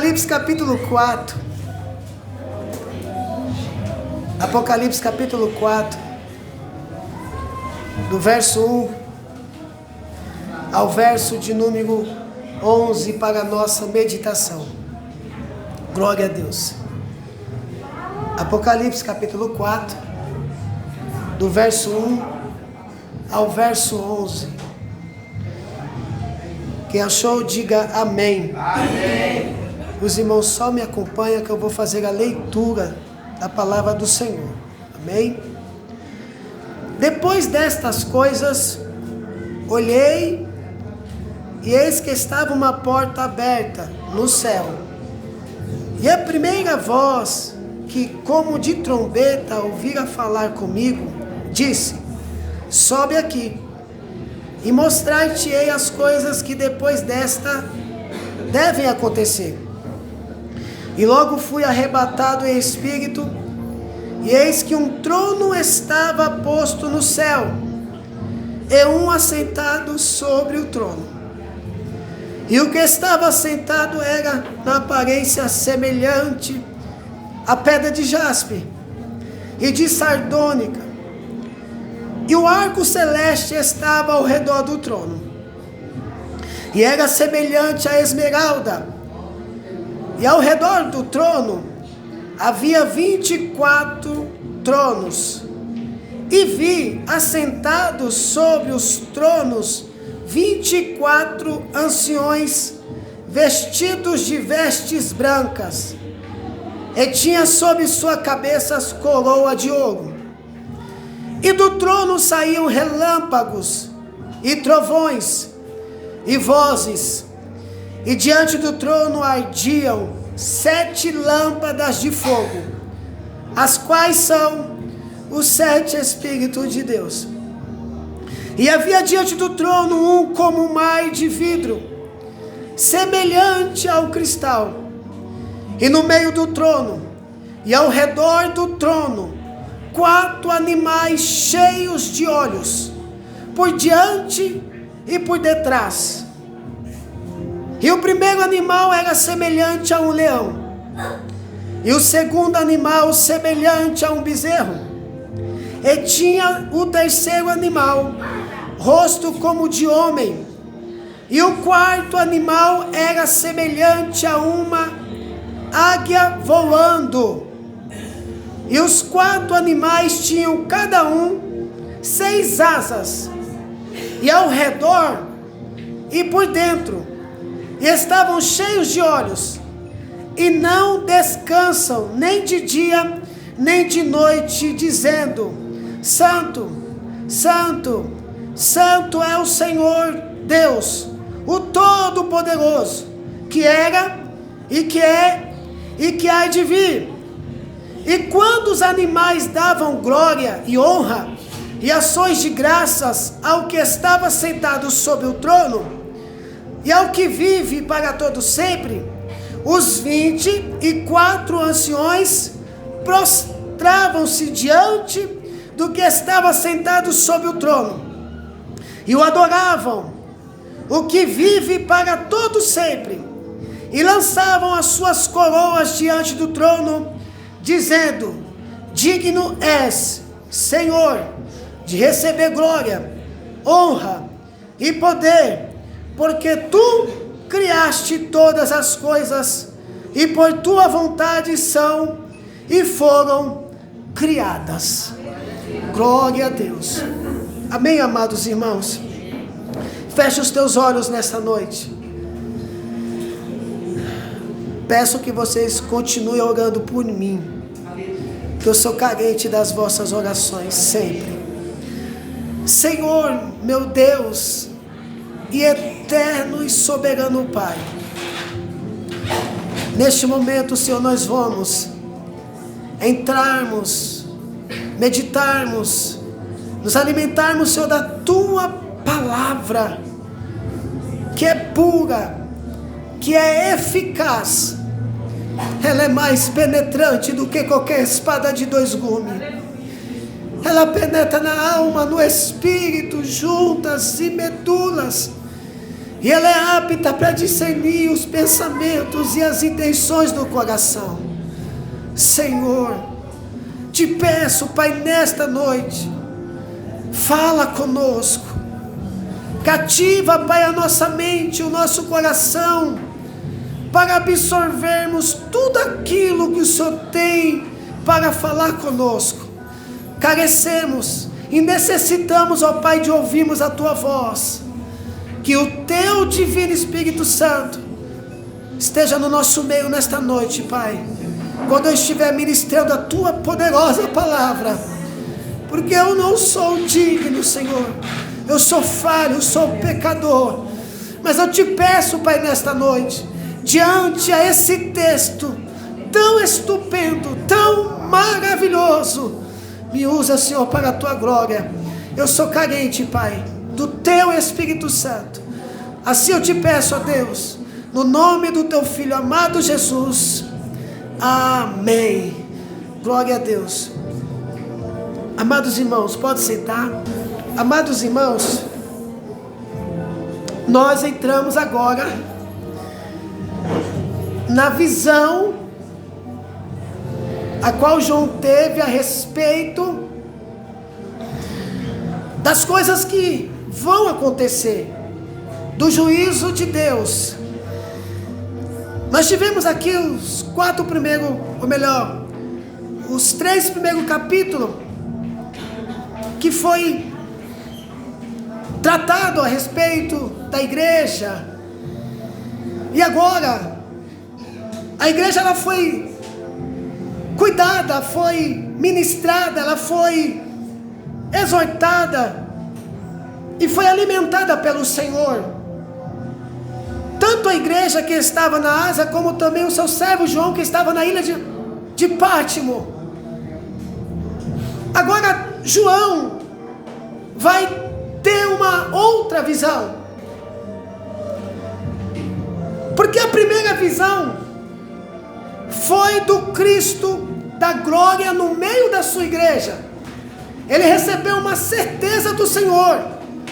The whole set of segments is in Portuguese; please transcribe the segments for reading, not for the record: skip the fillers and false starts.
Apocalipse capítulo 4. Apocalipse capítulo 4, do verso 1 ao verso de número 11 para a nossa meditação. Glória a Deus. Apocalipse capítulo 4, do verso 1 ao verso 11. Quem achou, diga amém. Amém. Os irmãos só me acompanham que eu vou fazer a leitura da palavra do Senhor. Amém? Depois destas coisas, olhei e eis que estava uma porta aberta no céu. E a primeira voz que, como de trombeta, ouvira falar comigo, disse: sobe aqui e mostrar-te-ei as coisas que depois desta devem acontecer. E logo fui arrebatado em espírito, e eis que um trono estava posto no céu, e um assentado sobre o trono. E o que estava assentado era na aparência semelhante à pedra de jaspe e de sardônica. E o arco celeste estava ao redor do trono, e era semelhante à esmeralda. E ao redor do trono havia 24 tronos, e vi assentados sobre os tronos 24 anciões, vestidos de vestes brancas, e tinha sobre sua cabeça coroa de ouro. E do trono saíam relâmpagos e trovões e vozes, e diante do trono ardiam 7 lâmpadas de fogo, as quais são os 7 Espíritos de Deus. E havia diante do trono um como um mar de vidro, semelhante ao cristal. E no meio do trono, e ao redor do trono, 4 animais cheios de olhos, por diante e por detrás. E o primeiro animal era semelhante a um leão, e o segundo animal semelhante a um bezerro. E tinha o terceiro animal rosto como de homem, e o quarto animal era semelhante a uma águia voando. E os 4 animais tinham cada um 6 asas, e ao redor e por dentro, e estavam cheios de olhos, e não descansam nem de dia nem de noite, dizendo: Santo, Santo, Santo é o Senhor Deus, o Todo-Poderoso, que era, e que é, e que há de vir. E quando os animais davam glória e honra e ações de graças ao que estava sentado sobre o trono, e ao que vive para todo sempre, os 24 anciões prostravam-se diante do que estava sentado sobre o trono, e o adoravam, o que vive para todo sempre, e lançavam as suas coroas diante do trono, dizendo: digno és, Senhor, de receber glória, honra e poder, porque tu criaste todas as coisas, e por tua vontade são e foram criadas. Glória a Deus. Amém, amados irmãos? Feche os teus olhos nessa noite. Peço que vocês continuem orando por mim, que eu sou carente das vossas orações sempre. Senhor, meu Deus e eterno e soberano Pai, neste momento, Senhor, nós vamos entrarmos, meditarmos, nos alimentarmos, Senhor, da Tua Palavra, que é pura, que é eficaz. Ela é mais penetrante do que qualquer espada de 2 gumes. Ela penetra na alma, no espírito, juntas e medulas, E ela é apta para discernir os pensamentos e as intenções do coração. Senhor, te peço, Pai, nesta noite, fala conosco. Cativa, Pai, a nossa mente, o nosso coração, para absorvermos tudo aquilo que o Senhor tem para falar conosco. Carecemos e necessitamos, ó Pai, de ouvirmos a Tua voz. Que o Teu Divino Espírito Santo esteja no nosso meio nesta noite, Pai, quando eu estiver ministrando a Tua poderosa palavra, porque eu não sou digno, Senhor, eu sou falho, eu sou pecador, mas eu te peço, Pai, nesta noite, diante a esse texto tão estupendo, tão maravilhoso, me usa, Senhor, para a Tua glória. Eu sou carente, Pai, do Teu Espírito Santo. Assim eu te peço, ó Deus, no nome do Teu Filho amado Jesus. Amém. Glória a Deus. Amados irmãos, pode sentar. Amados irmãos, nós entramos agora na visão a qual João teve a respeito das coisas que vão acontecer, do juízo de Deus. Nós tivemos aqui os 3 primeiros capítulos, que foi tratado a respeito da igreja. E agora, a igreja ela foi cuidada, foi ministrada, ela foi exortada e foi alimentada pelo Senhor. Tanto a igreja que estava na Ásia, como também o seu servo João, que estava na ilha de Pátimo. Agora João vai ter uma outra visão, porque a primeira visão foi do Cristo da glória no meio da sua igreja. Ele recebeu uma certeza do Senhor,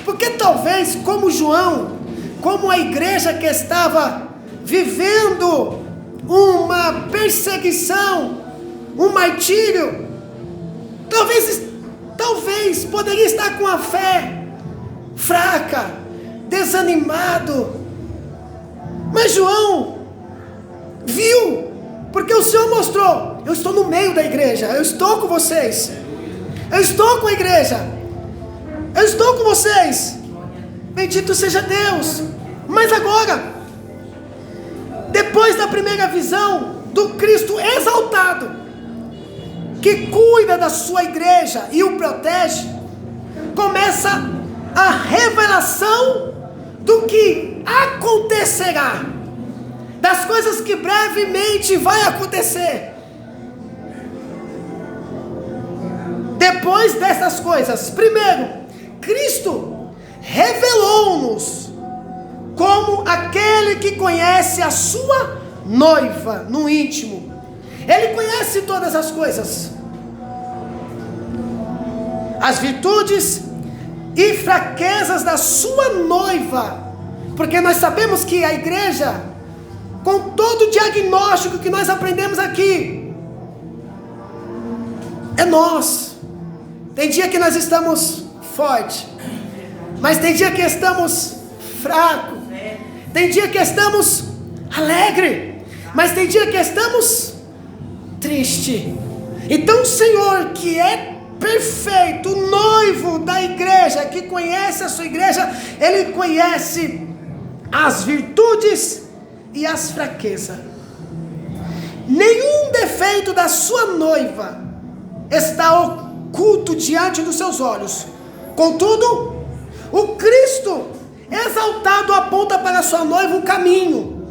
porque talvez como João, como a igreja que estava vivendo uma perseguição, um martírio, talvez poderia estar com a fé fraca, desanimado. Mas João viu, porque o Senhor mostrou: eu estou no meio da igreja, eu estou com vocês, eu estou com a igreja, eu estou com vocês. Bendito seja Deus. Mas agora, depois da primeira visão do Cristo exaltado, que cuida da sua igreja e o protege, começa a revelação do que acontecerá, das coisas que brevemente vai acontecer. Depois dessas coisas, primeiro, Cristo revelou-nos como aquele que conhece a sua noiva no íntimo. Ele conhece todas as coisas, as virtudes e fraquezas da sua noiva, porque nós sabemos que a igreja, com todo o diagnóstico que nós aprendemos aqui, é nós. Tem dia que nós estamos fortes, mas tem dia que estamos fracos, tem dia que estamos alegres, mas tem dia que estamos tristes. Então o Senhor, que é perfeito, o noivo da igreja, que conhece a sua igreja, Ele conhece as virtudes e as fraquezas. Nenhum defeito da sua noiva está oculto diante dos seus olhos. Contudo, o Cristo exaltado aponta para a sua noiva um caminho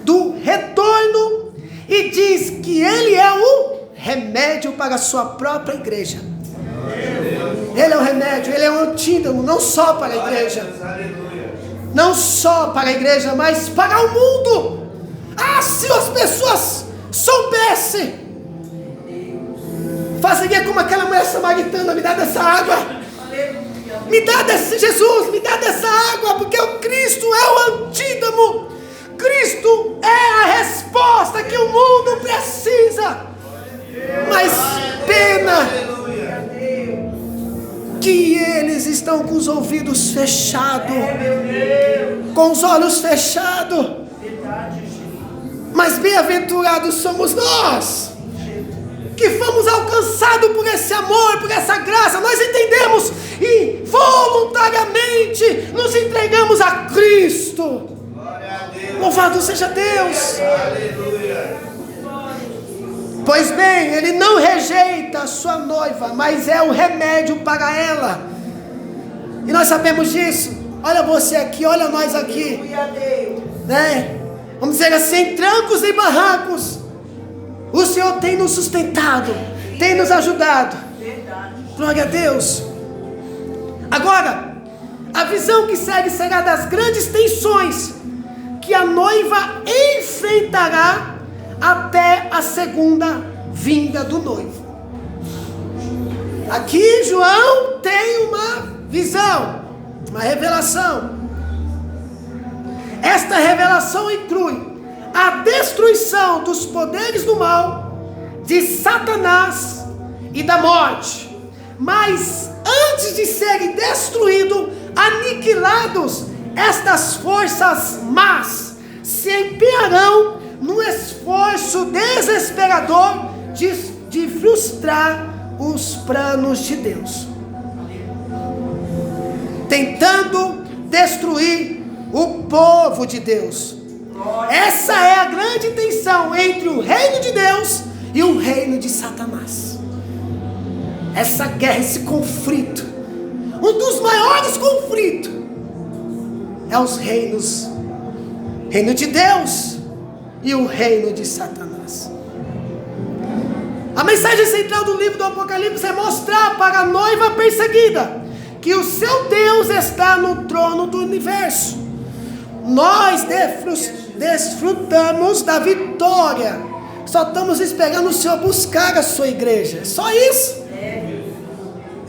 do retorno e diz que Ele é o remédio para a sua própria igreja. Ele é o remédio, Ele é o antídoto, não só para a igreja, não só para a igreja, mas para o mundo. Se as pessoas soubessem, fazeria como aquela mulher samaritana: me dá dessa água. Me dá desse Jesus, me dá dessa água, porque o Cristo é o antídoto. Cristo é a resposta que o mundo precisa. Mas pena que eles estão com os ouvidos fechados, com os olhos fechados. Mas bem-aventurados somos nós, que fomos alcançados por esse amor, por essa graça. Nós entendemos e voluntariamente nos entregamos a Cristo. Louvado seja Deus. Pois bem, Ele não rejeita a sua noiva, mas é o remédio para ela. E nós sabemos disso. Olha você aqui, olha nós aqui, né? Vamos dizer assim, em trancos e barrancos, o Senhor tem nos sustentado, tem nos ajudado. Glória a Deus. Agora, a visão que segue será das grandes tensões que a noiva enfrentará até a segunda vinda do noivo. Aqui João tem uma visão, uma revelação. Esta revelação inclui a destruição dos poderes do mal, de Satanás e da morte. Mas antes de serem destruídos, aniquilados, estas forças más se empenharão no esforço desesperador de frustrar os planos de Deus, tentando destruir o povo de Deus. Essa é a grande tensão entre o reino de Deus e o reino de Satanás. Essa guerra, esse conflito, um dos maiores conflitos é os reinos, reino de Deus e o reino de Satanás. A mensagem central do livro do Apocalipse é mostrar para a noiva perseguida que o seu Deus está no trono do universo. Nós desfrutamos da vitória, só estamos esperando o Senhor buscar a sua igreja, só isso.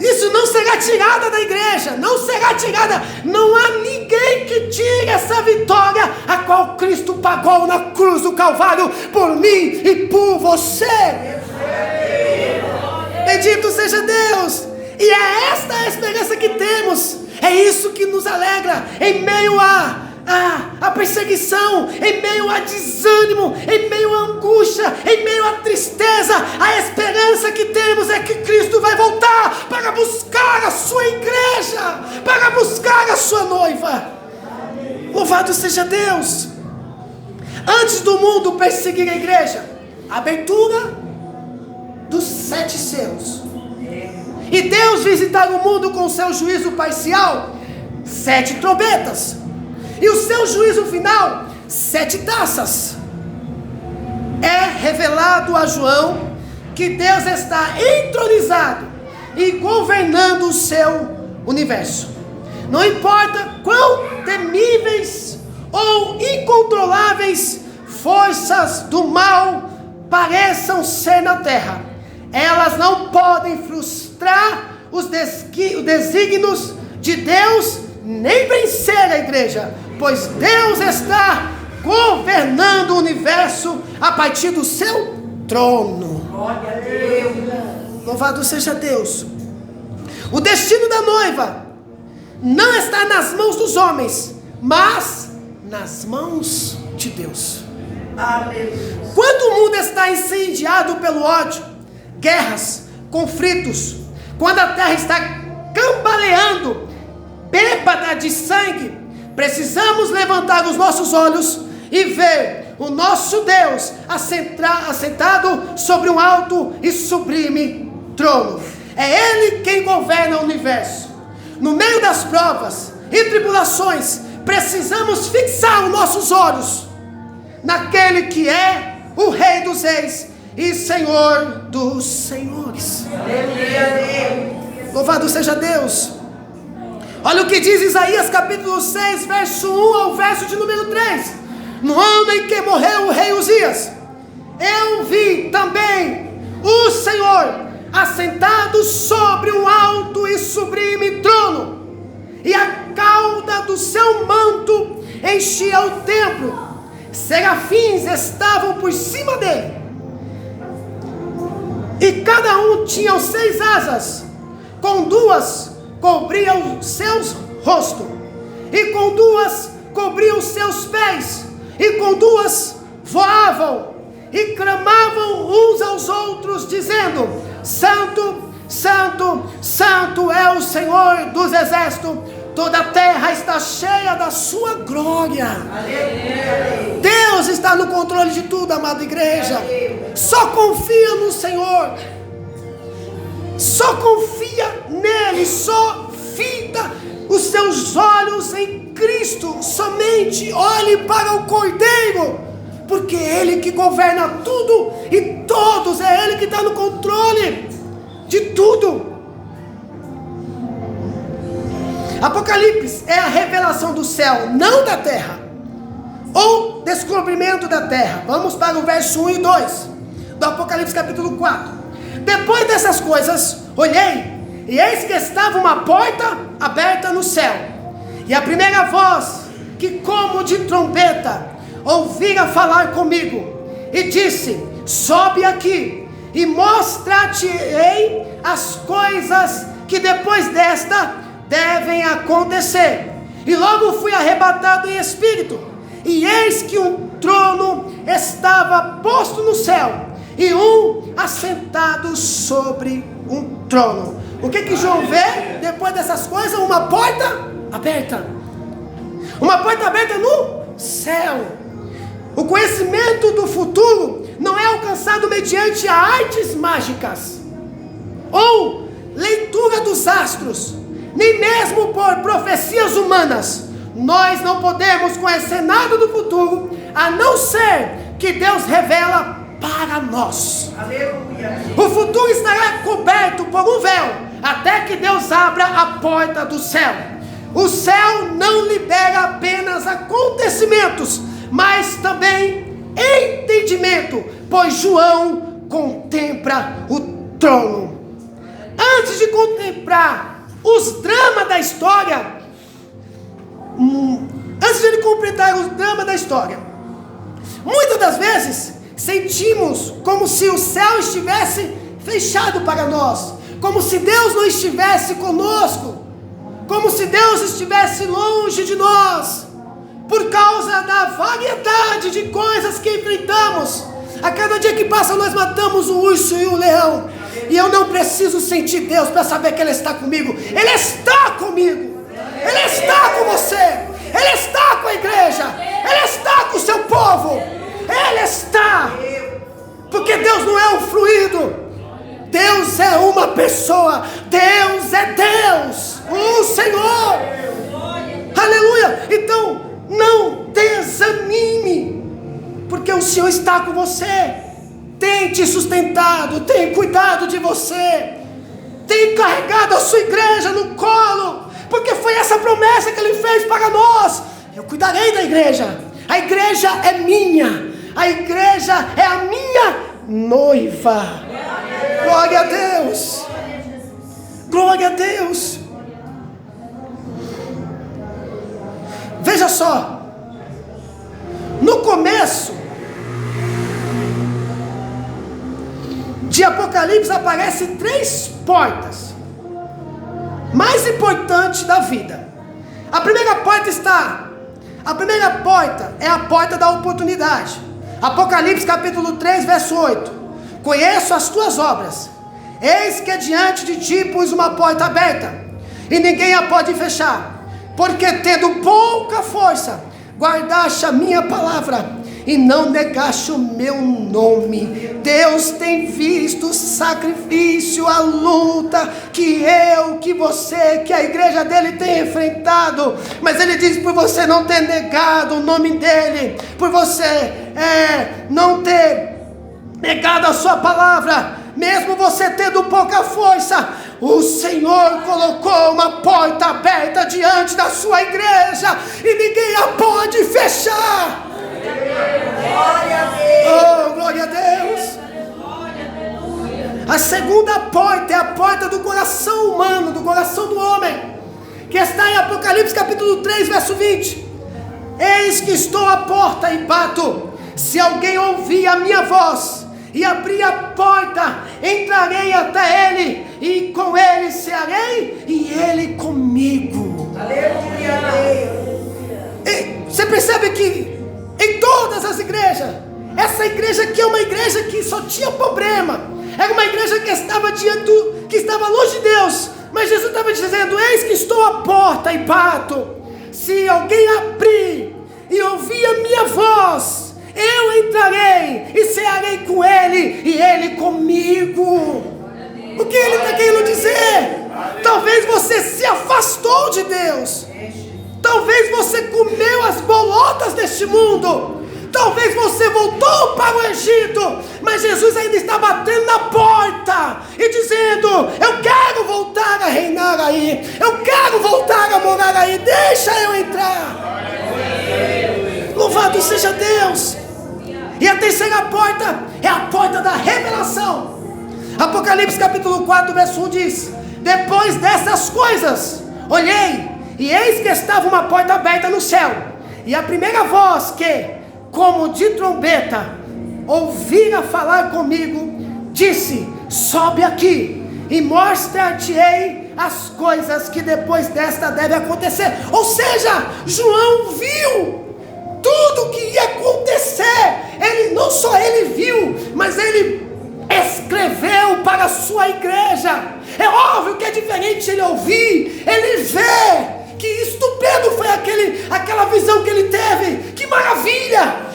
Isso não será tirada da igreja, não será tirada. Não há ninguém que tire essa vitória a qual Cristo pagou na cruz do Calvário por mim e por você. Bendito seja Deus. E é esta a esperança que temos. É isso que nos alegra em meio a perseguição, em meio a desânimo, em meio a angústia, em meio a tristeza. A esperança que temos é que Cristo vai voltar para buscar a sua igreja, para buscar a sua noiva. Louvado seja Deus. Antes do mundo perseguir a igreja, a abertura dos 7 selos, e Deus visitar o mundo com seu juízo parcial, 7 trombetas, e o seu juízo final, 7 taças. É revelado a João que Deus está entronizado e governando o seu universo. Não importa quão temíveis ou incontroláveis forças do mal pareçam ser na terra, elas não podem frustrar os desígnios de Deus, nem vencer a igreja, pois Deus está governando o universo a partir do seu trono. Glória a Deus. Louvado seja Deus. O destino da noiva não está nas mãos dos homens, mas nas mãos de Deus. Aleluia. Quando o mundo está incendiado pelo ódio, guerras, conflitos, quando a terra está cambaleando, bêbada de sangue, precisamos levantar os nossos olhos e ver o nosso Deus assentado sobre um alto e sublime trono. É Ele quem governa o universo. No meio das provas e tribulações, precisamos fixar os nossos olhos naquele que é o Rei dos Reis e Senhor dos Senhores. Louvado seja Deus. Olha o que diz Isaías capítulo 6, verso 1 ao verso de número 3. No ano em que morreu o rei Uzias, eu vi também o Senhor assentado sobre um alto e sublime trono, e a cauda do seu manto enchia o templo. Serafins estavam por cima dele, e cada um tinha 6 asas, com 2 cobriam seus rostos, e com 2 cobriam seus pés, e com 2 voavam, e clamavam uns aos outros, dizendo: Santo, Santo, Santo é o Senhor dos exércitos, toda a terra está cheia da sua glória. Aleluia. Deus está no controle de tudo, amada igreja. Aleluia. Só confia no Senhor, só confia nele, só fita os seus olhos em Cristo, somente olhe para o Cordeiro, porque é Ele que governa tudo e todos, é Ele que está no controle de tudo. Apocalipse é a revelação do céu, não da terra, ou descobrimento da terra. Vamos para o verso 1 e 2 do Apocalipse capítulo 4. Depois dessas coisas, olhei, e eis que estava uma porta aberta no céu, e a primeira voz, que como de trombeta, ouvira falar comigo, e disse: sobe aqui, e mostrar-te-ei as coisas que depois desta devem acontecer. E logo fui arrebatado em espírito, e eis que um trono estava posto no céu, e um assentado sobre um trono. O que João vê depois dessas coisas? Uma porta aberta. Uma porta aberta no céu. O conhecimento do futuro não é alcançado mediante artes mágicas, ou leitura dos astros, nem mesmo por profecias humanas. Nós não podemos conhecer nada do futuro, a não ser que Deus revela para nós. Aleluia. O futuro estará coberto por um véu, até que Deus abra a porta do céu. O céu não libera apenas acontecimentos, mas também entendimento, pois João contempla o trono. Antes de contemplar os dramas da história, muitas das vezes sentimos como se o céu estivesse fechado para nós, como se Deus não estivesse conosco, como se Deus estivesse longe de nós, por causa da variedade de coisas que enfrentamos. A cada dia que passa nós matamos o urso e o leão, e eu não preciso sentir Deus para saber que Ele está comigo. Ele está comigo, Ele está com você, Ele está com a igreja, Ele está com o seu povo, Ele está, porque Deus não é um fluido, Deus é uma pessoa, Deus é Deus, o Senhor. Aleluia. Então não desanime, porque o Senhor está com você, tem te sustentado, tem cuidado de você, tem carregado a sua igreja no colo, porque foi essa promessa que Ele fez para nós: eu cuidarei da igreja, a igreja é minha, a igreja é a minha noiva. Glória a Deus, glória a Deus. Veja só, no começo de Apocalipse aparecem 3 portas mais importantes da vida. A primeira porta é a porta da oportunidade. Apocalipse capítulo 3, verso 8. Conheço as tuas obras, eis que diante de ti pus uma porta aberta, e ninguém a pode fechar, porque tendo pouca força, guardaste a minha palavra, e não negaste o meu nome. Deus tem visto o sacrifício, a luta que você, que a igreja dele tem enfrentado, mas Ele diz: por você não ter negado o nome dele, por você não ter negado a sua palavra, mesmo você tendo pouca força, o Senhor colocou uma porta aberta diante da sua igreja, e ninguém a pode fechar. Glória a Deus. Oh, glória a Deus. A segunda porta é a porta do coração humano, do coração do homem, que está em Apocalipse capítulo 3, verso 20. Eis que estou à porta e bato. Se alguém ouvir a minha voz e abrir a porta, entrarei até ele, e com ele cearei, e ele comigo. Aleluia. Você percebe que em todas as igrejas, essa igreja aqui é uma igreja que só tinha problema. Era uma igreja que estava que estava longe de Deus. Mas Jesus estava dizendo: eis que estou à porta e bato. Se alguém abrir e ouvir a minha voz, eu entrarei e cearei com ele, e ele comigo. O que ele está querendo dizer? Talvez você se afastou de Deus. Talvez você comeu as bolotas deste mundo. Talvez você voltou para o Egito, mas Jesus ainda está batendo na porta e dizendo: eu quero voltar a reinar aí, eu quero voltar a morar aí, deixa eu entrar. Louvado seja Deus. E a terceira porta é a porta da revelação. Apocalipse capítulo 4, verso 1 diz: depois dessas coisas olhei, e eis que estava uma porta aberta no céu, e a primeira voz que, como de trombeta, ouvira falar comigo, disse: sobe aqui e mostrar-te-ei as coisas que depois desta devem acontecer. Ou seja, João viu tudo o que ia acontecer. Ele, não só ele viu, mas ele escreveu para a sua igreja. É óbvio que é diferente ele ouvir, ele vê. Que estupendo foi aquela visão que ele teve. Que maravilha!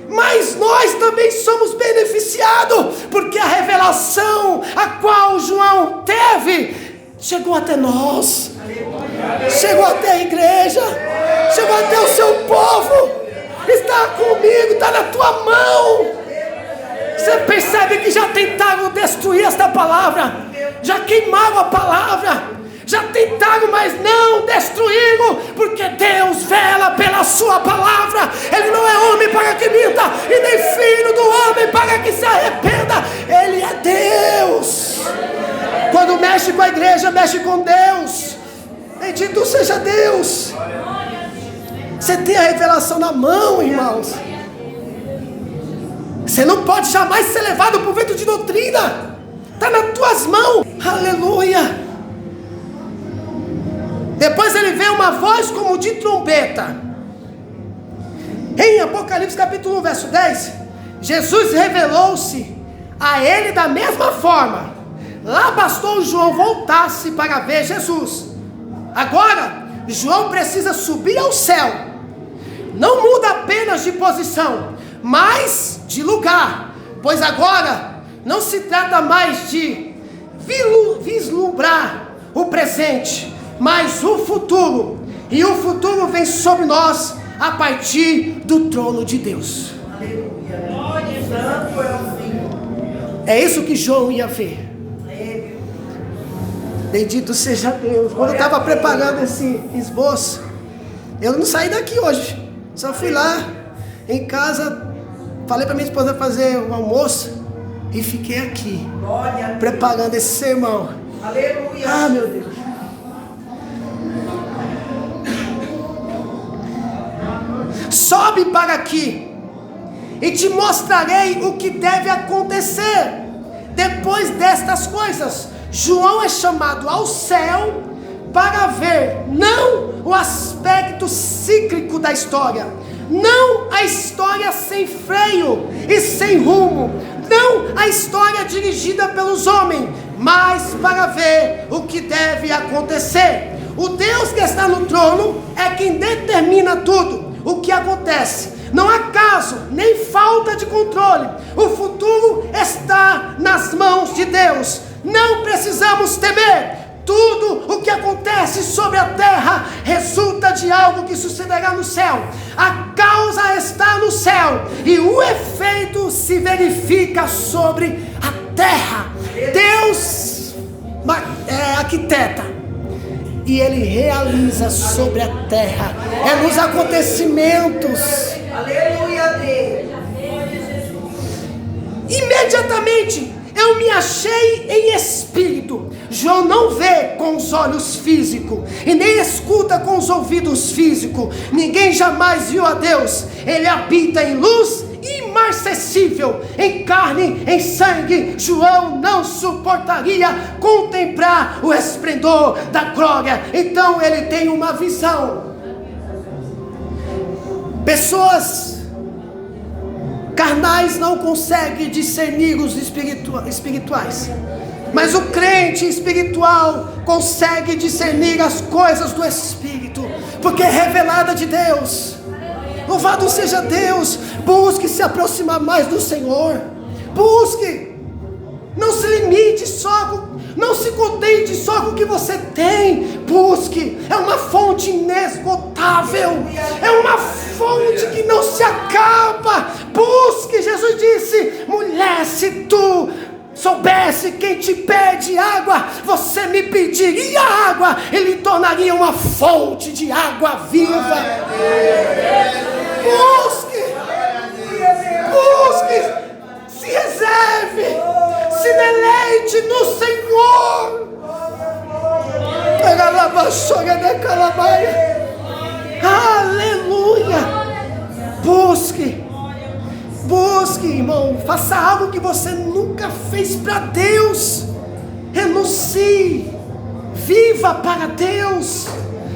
Mas nós também somos beneficiados, porque a revelação a qual João teve chegou até nós, chegou até a igreja, chegou até o seu povo. Está comigo, está na tua mão. Você percebe que já tentaram destruir esta palavra, já queimaram a palavra, já tentaram, mas não destruíram, porque Deus vela pela sua palavra. Ele não é homem para que minta, e nem filho do homem para que se arrependa. Ele é Deus. Quando mexe com a igreja, mexe com Deus. Bendito seja Deus. Você tem a revelação na mão, irmãos. Você não pode jamais ser levado por vento de doutrina. Está nas tuas mãos. Aleluia. Depois ele vê uma voz como de trombeta. Em Apocalipse capítulo 1, verso 10, Jesus revelou-se a ele da mesma forma. Lá bastou João voltar-se para ver Jesus. Agora, João precisa subir ao céu. Não muda apenas de posição, mas de lugar. Pois agora, não se trata mais de vislumbrar o presente, mas o futuro. E o futuro vem sobre nós a partir do trono de Deus. É isso que João ia ver. Bendito seja Deus. Quando eu estava preparando esse esboço, eu não saí daqui hoje. Só fui lá em casa, falei para minha esposa fazer o almoço e fiquei aqui preparando esse sermão. Aleluia. Ah, meu Deus. Sobe para aqui e te mostrarei o que deve acontecer depois destas coisas. João é chamado ao céu para ver não o aspecto cíclico da história, não a história sem freio e sem rumo, não a história dirigida pelos homens, mas para ver o que deve acontecer. O Deus que está no trono é quem determina tudo o que acontece. Não há caso, nem falta de controle. O futuro está nas mãos de Deus. Não precisamos temer. Tudo o que acontece sobre a terra resulta de algo que sucederá no céu. A causa está no céu e o efeito se verifica sobre a terra. Deus arquiteta e Ele realiza sobre a terra. É nos acontecimentos. Aleluia, Deus. Imediatamente eu me achei em espírito. João não vê com com os olhos físicos e nem escuta com os ouvidos físicos. Ninguém jamais viu a Deus. Ele habita em luz imarcessível, em carne, em sangue. João não suportaria contemplar o esplendor da glória. Então ele tem uma visão. Pessoas carnais não conseguem discernir os espirituais, mas o crente espiritual consegue discernir as coisas do Espírito, porque é revelada de Deus. Louvado seja Deus. Busque se aproximar mais do Senhor. Busque. Não se limite só, não se contente só com o que você tem. Busque. É uma fonte inesgotável. É uma fonte que não se acaba. Busque. Jesus disse: mulher, se tu soubesse quem te pede água, você me pediria água, ele tornaria uma fonte de água viva. Busque, se reserve, se deleite no Senhor. Aleluia. Busque, irmão. Faça algo que você nunca fez para Deus. Renuncie. Viva para Deus.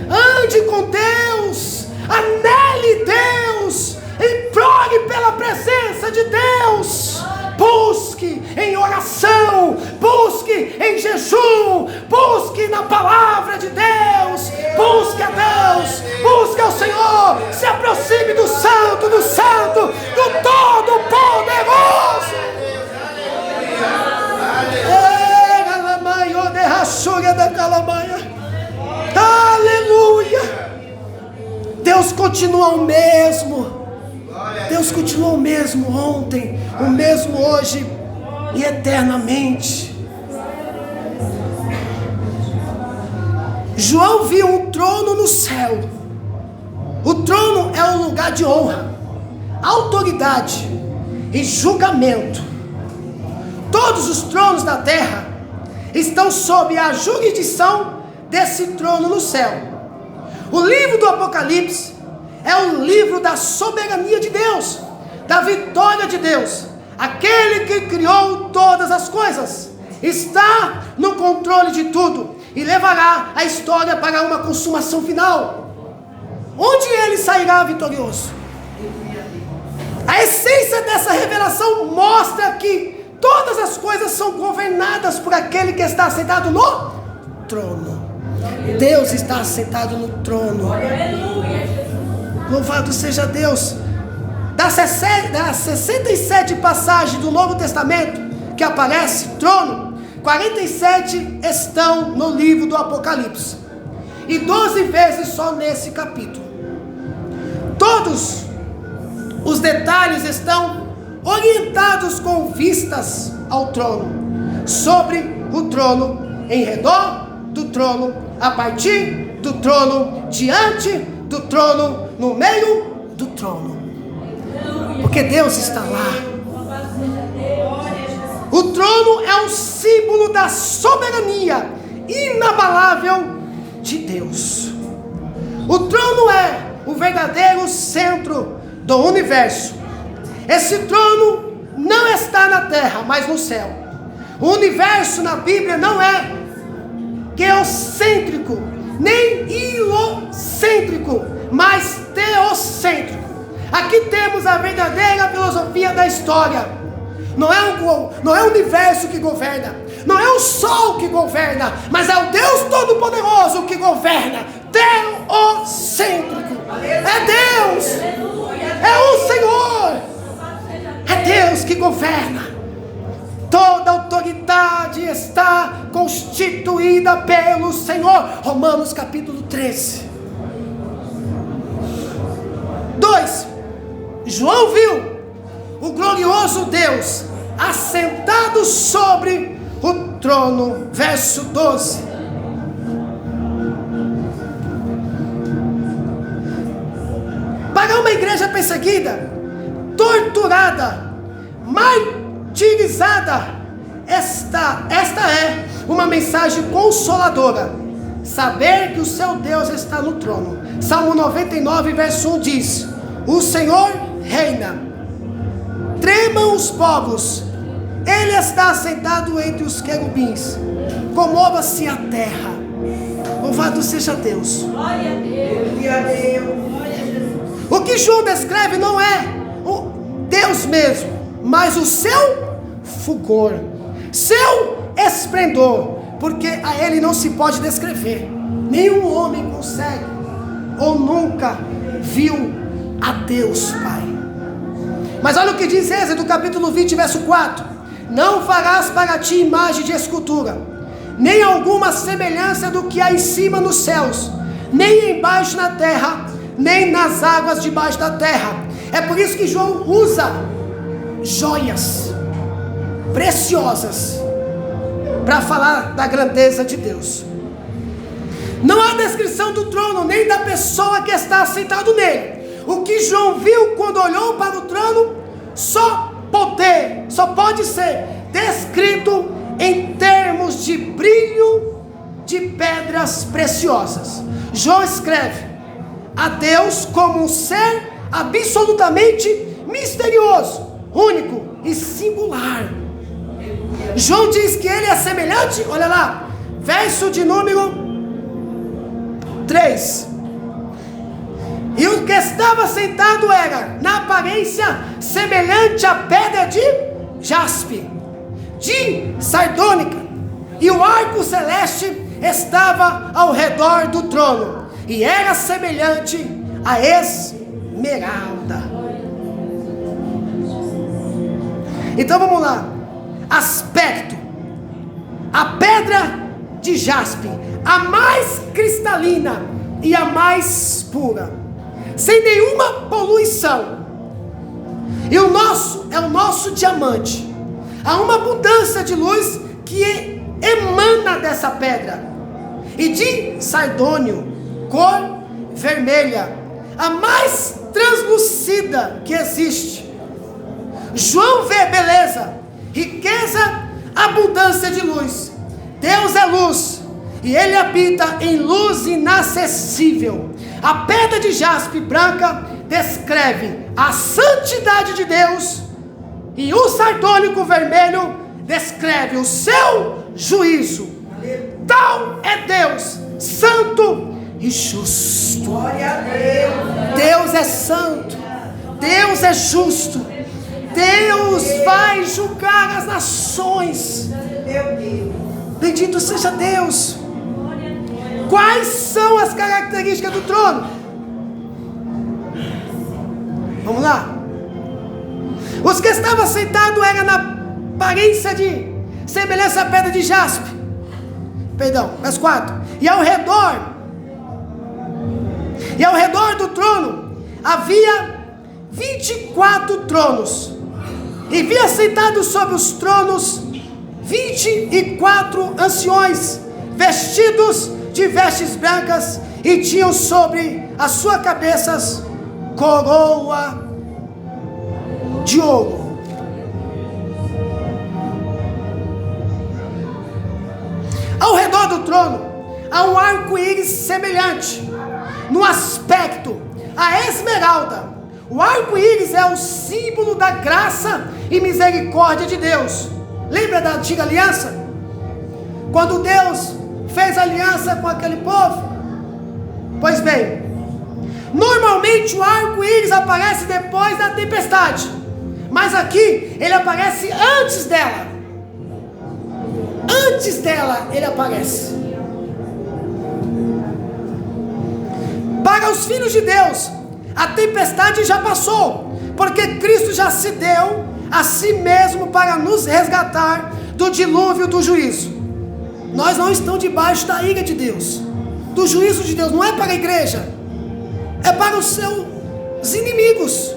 Ande com Deus. Anele Deus. Implore pela presença de Deus. Busque em oração. Busque em jejum. Busque na palavra de Deus. Busque a Deus. Busque ao Senhor. Se aproxime do Santo, do Santo, do Todo-Poderoso. Aleluia. Deus continua o mesmo. Deus continua o mesmo ontem, o mesmo hoje e eternamente. João viu um trono no céu. O trono é um lugar de honra, autoridade e julgamento. Todos os tronos da terra estão sob a jurisdição desse trono no céu. O livro do Apocalipse é o livro da soberania de Deus, da vitória de Deus. Aquele que criou todas as coisas está no controle de tudo e levará a história para uma consumação final, onde ele sairá vitorioso. A essência dessa revelação mostra que todas as coisas são governadas por aquele que está sentado no trono. Deus está sentado no trono. Louvado seja Deus. Das 67 passagens do Novo Testamento que aparece trono, 47 estão no livro do Apocalipse e 12 vezes só nesse capítulo. Todos os detalhes estão orientados com vistas ao trono, sobre o trono, em redor do trono, a partir do trono, diante do trono, no meio do trono, porque Deus está lá. O trono é um símbolo da soberania inabalável de Deus. O trono é o verdadeiro centro do universo. Esse trono não está na terra, mas no céu. O universo na Bíblia não é geocêntrico, nem ilocêntrico, mas teocêntrico. Aqui temos a verdadeira filosofia da história. Não é o universo que governa, não é o sol que governa, mas é o Deus Todo-Poderoso que governa. Teocêntrico. É Deus, é o Senhor, é Deus que governa. Toda autoridade está constituída pelo Senhor. Romanos capítulo 13. 2. João viu o glorioso Deus assentado sobre o trono. Verso 12. Para uma igreja perseguida, torturada, martirizada, esta é uma mensagem consoladora. saber que o seu Deus está no trono. Salmo 99, verso 1 diz: o Senhor reina, tremam os povos, Ele está assentado entre os querubins, comova-se a terra. Louvado seja Deus. Glória a Deus. O que João descreve não é o Deus mesmo, mas o seu fulgor, seu esplendor, porque a Ele não se pode descrever. Nenhum homem consegue ou nunca viu a Deus Pai. Mas olha o que diz Êxodo capítulo 20, verso 4: não farás para ti imagem de escultura, nem alguma semelhança do que há em cima nos céus, nem embaixo na terra, nem nas águas debaixo da terra. É por isso que João usa joias preciosas para falar da grandeza de Deus. Não há descrição do trono, nem da pessoa que está sentado nele. O que João viu quando olhou para o trono só pode ser descrito em termos de brilho de pedras preciosas. João escreve a Deus como um ser absolutamente misterioso, único e singular. João diz que ele é semelhante, olha lá, verso de número 3: e o que estava sentado era, na aparência, semelhante à pedra de jaspe, de sardônica, e o arco celeste estava ao redor do trono, e era semelhante a esmeralda. Então vamos lá. Aspecto: a pedra de jaspe, a mais cristalina e a mais pura, sem nenhuma poluição. E o nosso diamante. Há uma abundância de luz que emana dessa pedra, e de sardônio, cor vermelha, a mais translúcida que existe. João vê beleza, riqueza, abundância de luz. Deus é luz, e Ele habita em luz inacessível. A pedra de jaspe branca descreve a santidade de Deus, e o sardônico vermelho descreve o seu juízo. Tal é Deus, santo e justo. Glória a Deus. Deus é santo, Deus é justo, Deus vai julgar as nações. Bendito seja Deus. Quais são as características do trono? Vamos lá. Os que estavam sentados eram na aparência de semelhança à pedra de jaspe. Verso 4. E ao redor do trono havia 24 tronos. E via sentados sobre os tronos 24 anciões, vestidos de vestes brancas, e tinham sobre as suas cabeças coroa de ouro. Ao redor do trono há um arco-íris semelhante no aspecto a esmeralda. O arco-íris é o símbolo da graça e misericórdia de Deus. Lembra da antiga aliança? Quando Deus fez aliança com aquele povo? Pois bem, normalmente o arco-íris aparece depois da tempestade, mas aqui ele aparece antes dela. Antes dela ele aparece. Para os filhos de Deus, a tempestade já passou, porque Cristo já se deu a si mesmo para nos resgatar do dilúvio do juízo. Nós não estamos debaixo da ira de Deus, do juízo de Deus. Não é para a igreja, é para os seus inimigos.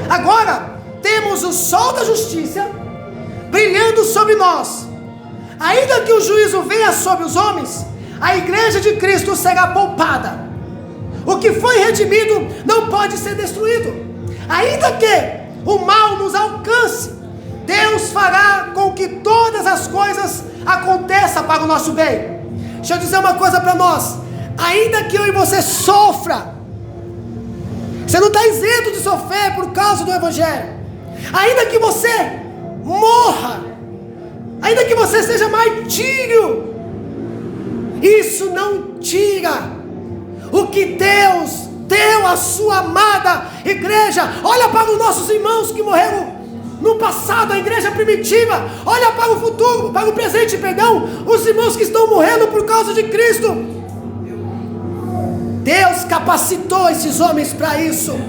Agora temos o sol da justiça brilhando sobre nós. Ainda que o juízo venha sobre os homens, a igreja de Cristo será poupada. O que foi redimido não pode ser destruído. Ainda que o mal nos alcance, Deus fará com que todas as coisas aconteça para o nosso bem. Deixa eu dizer uma coisa para nós: ainda que eu e você sofra, você não está isento de sofrer por causa do Evangelho. Ainda que você morra, ainda que você seja martírio, isso não tira o que Deus deu à sua amada igreja. Olha para os nossos irmãos que morreram no passado, a igreja primitiva. Olha para o futuro, para o presente, perdão, os irmãos que estão morrendo por causa de Cristo. Deus capacitou esses homens para isso.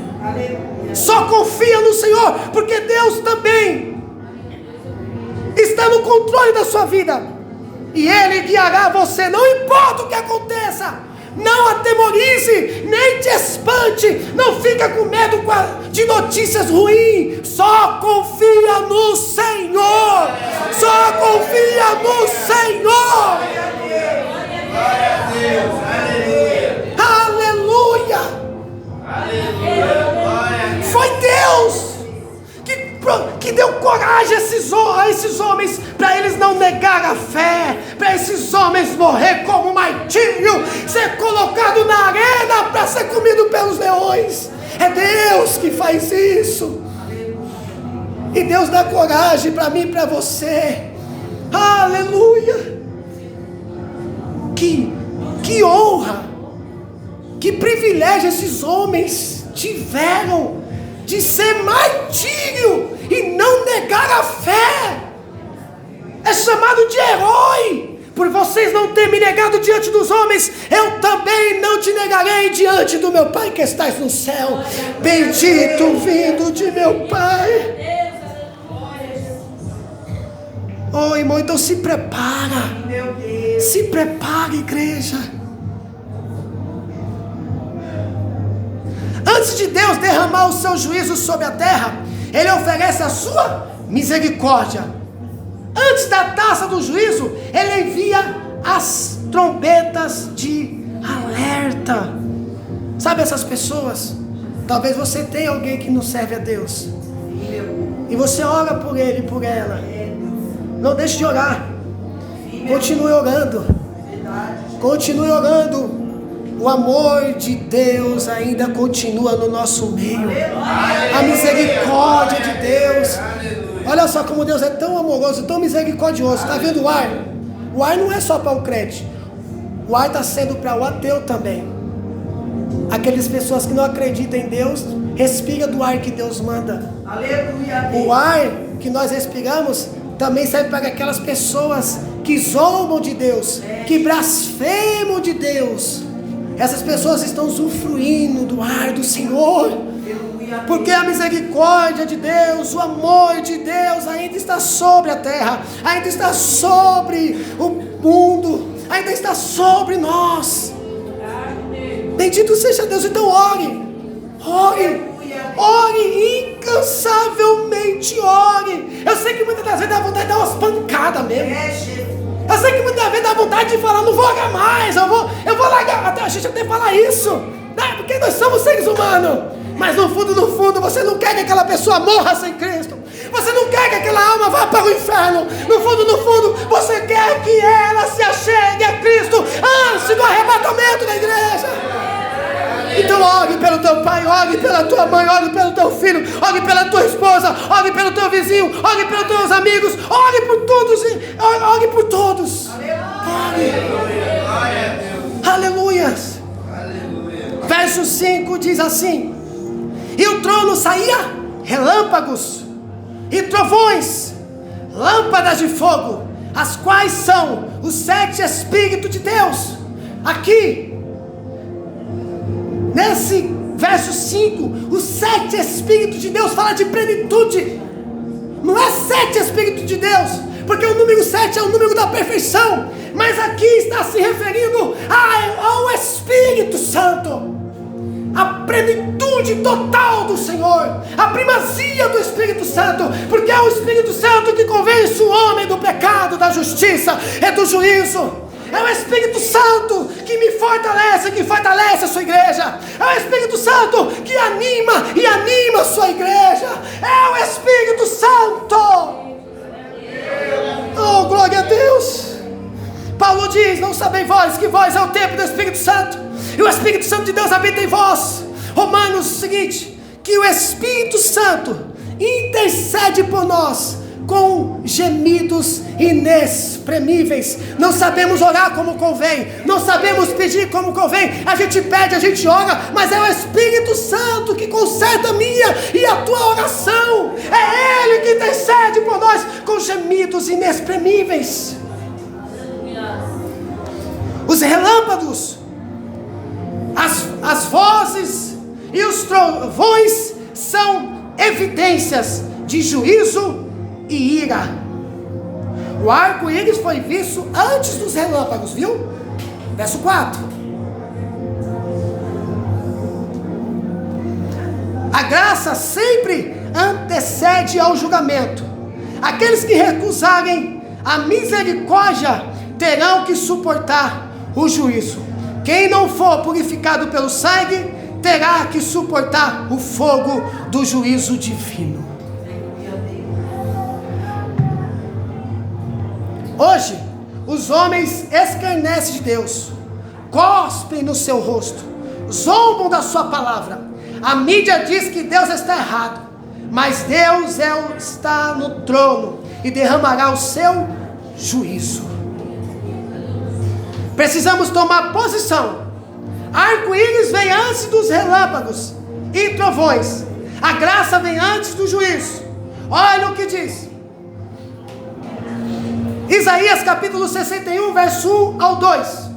Só confia no Senhor, porque Deus também está no controle da sua vida, e Ele guiará você, não importa o que aconteça. Não atemorize, nem te espante, não fica com medo de notícias ruins. Só confia no Senhor. Só confia no Senhor. Glória a Deus. Aleluia. Aleluia. Foi Deus que deu coragem a esses homens, para eles não negar a fé, para esses homens morrer como martírio, ser colocado na arena para ser comido pelos leões. É Deus que faz isso. E Deus dá coragem para mim e para você. Aleluia. Que honra, que privilégio esses homens tiveram de ser martírio e não negar a fé. É chamado de herói. Por vocês não terem me negado diante dos homens, eu também não te negarei diante do meu Pai que estás no céu. Bendito vindo de meu Pai. Oh, irmão, então se prepara. Se prepara, igreja. Antes de Deus derramar o seu juízo sobre a terra, Ele oferece a sua misericórdia. Antes da taça do juízo, Ele envia as trombetas de alerta. Sabe essas pessoas? Talvez você tenha alguém que não serve a Deus, e você ora por ele e por ela. Não deixe de orar. Continue orando. Continue orando. O amor de Deus ainda continua no nosso meio. A misericórdia de Deus. Olha só como Deus é tão amoroso, tão misericordioso. Está vendo o ar? O ar não é só para o crente. O ar está sendo para o ateu também. Aquelas pessoas que não acreditam em Deus, respira do ar que Deus manda. O ar que nós respiramos também serve para aquelas pessoas que zombam de Deus, que blasfemam de Deus. Essas pessoas estão usufruindo do ar do Senhor, porque a misericórdia de Deus, o amor de Deus ainda está sobre a terra, ainda está sobre o mundo, ainda está sobre nós. Bendito seja Deus. Então ore, ore, ore incansavelmente, ore. Eu sei que muitas das vezes dá vontade de dar umas pancadas mesmo. Eu sei que muitas vezes dá vontade de falar, não vou largar mais, eu vou largar, até a gente até fala isso, né? Porque nós somos seres humanos. Mas no fundo, você não quer que aquela pessoa morra sem Cristo. Você não quer que aquela alma vá para o inferno. No fundo, você quer que ela se achegue a Cristo antes do arrebatamento da igreja. Então ore pelo teu pai, ore pela tua mãe, ore pelo teu filho, ore pela tua esposa, ore pelo teu vizinho, ore pelos teus amigos, ore por todos, ore por todos. Ore. Aleluias. Verso 5 diz assim: e o trono saía relâmpagos e trovões, lâmpadas de fogo, as quais são os 7 Espíritos de Deus. Aqui, nesse verso 5, os 7 Espíritos de Deus fala de plenitude. Não é 7 Espíritos de Deus, porque o número 7 é o número da perfeição, mas aqui está se referindo ao Espírito Santo. A plenitude total do Senhor, a primazia do Espírito Santo, porque é o Espírito Santo que convence o homem do pecado, da justiça e do juízo. É o Espírito Santo que me fortalece, que fortalece a sua igreja. É o Espírito Santo que anima a sua igreja. É o Espírito Santo. Oh, glória a Deus. em vós, que vós é o templo do Espírito Santo, e o Espírito Santo de Deus habita em vós. Romanos, o seguinte, que o Espírito Santo intercede por nós com gemidos inexprimíveis. Não sabemos orar como convém, não sabemos pedir como convém. A gente pede, a gente ora, mas é o Espírito Santo que conserta a minha e a tua oração. É Ele que intercede por nós com gemidos inexprimíveis. Os relâmpagos, as vozes e os trovões são evidências de juízo e ira. O arco-íris foi visto antes dos relâmpagos, viu? Verso 4. A graça sempre antecede ao julgamento. Aqueles que recusarem a misericórdia terão que suportar o juízo. Quem não for purificado pelo sangue terá que suportar o fogo do juízo divino. Hoje, os homens escarnecem de Deus, cospem no seu rosto, zombam da sua palavra. A mídia diz que Deus está errado, mas Deus está no trono e derramará o seu juízo. Precisamos tomar posição. Arco-íris vem antes dos relâmpagos e trovões. A graça vem antes do juízo. Olha o que diz Isaías capítulo 61, verso 1 ao 2.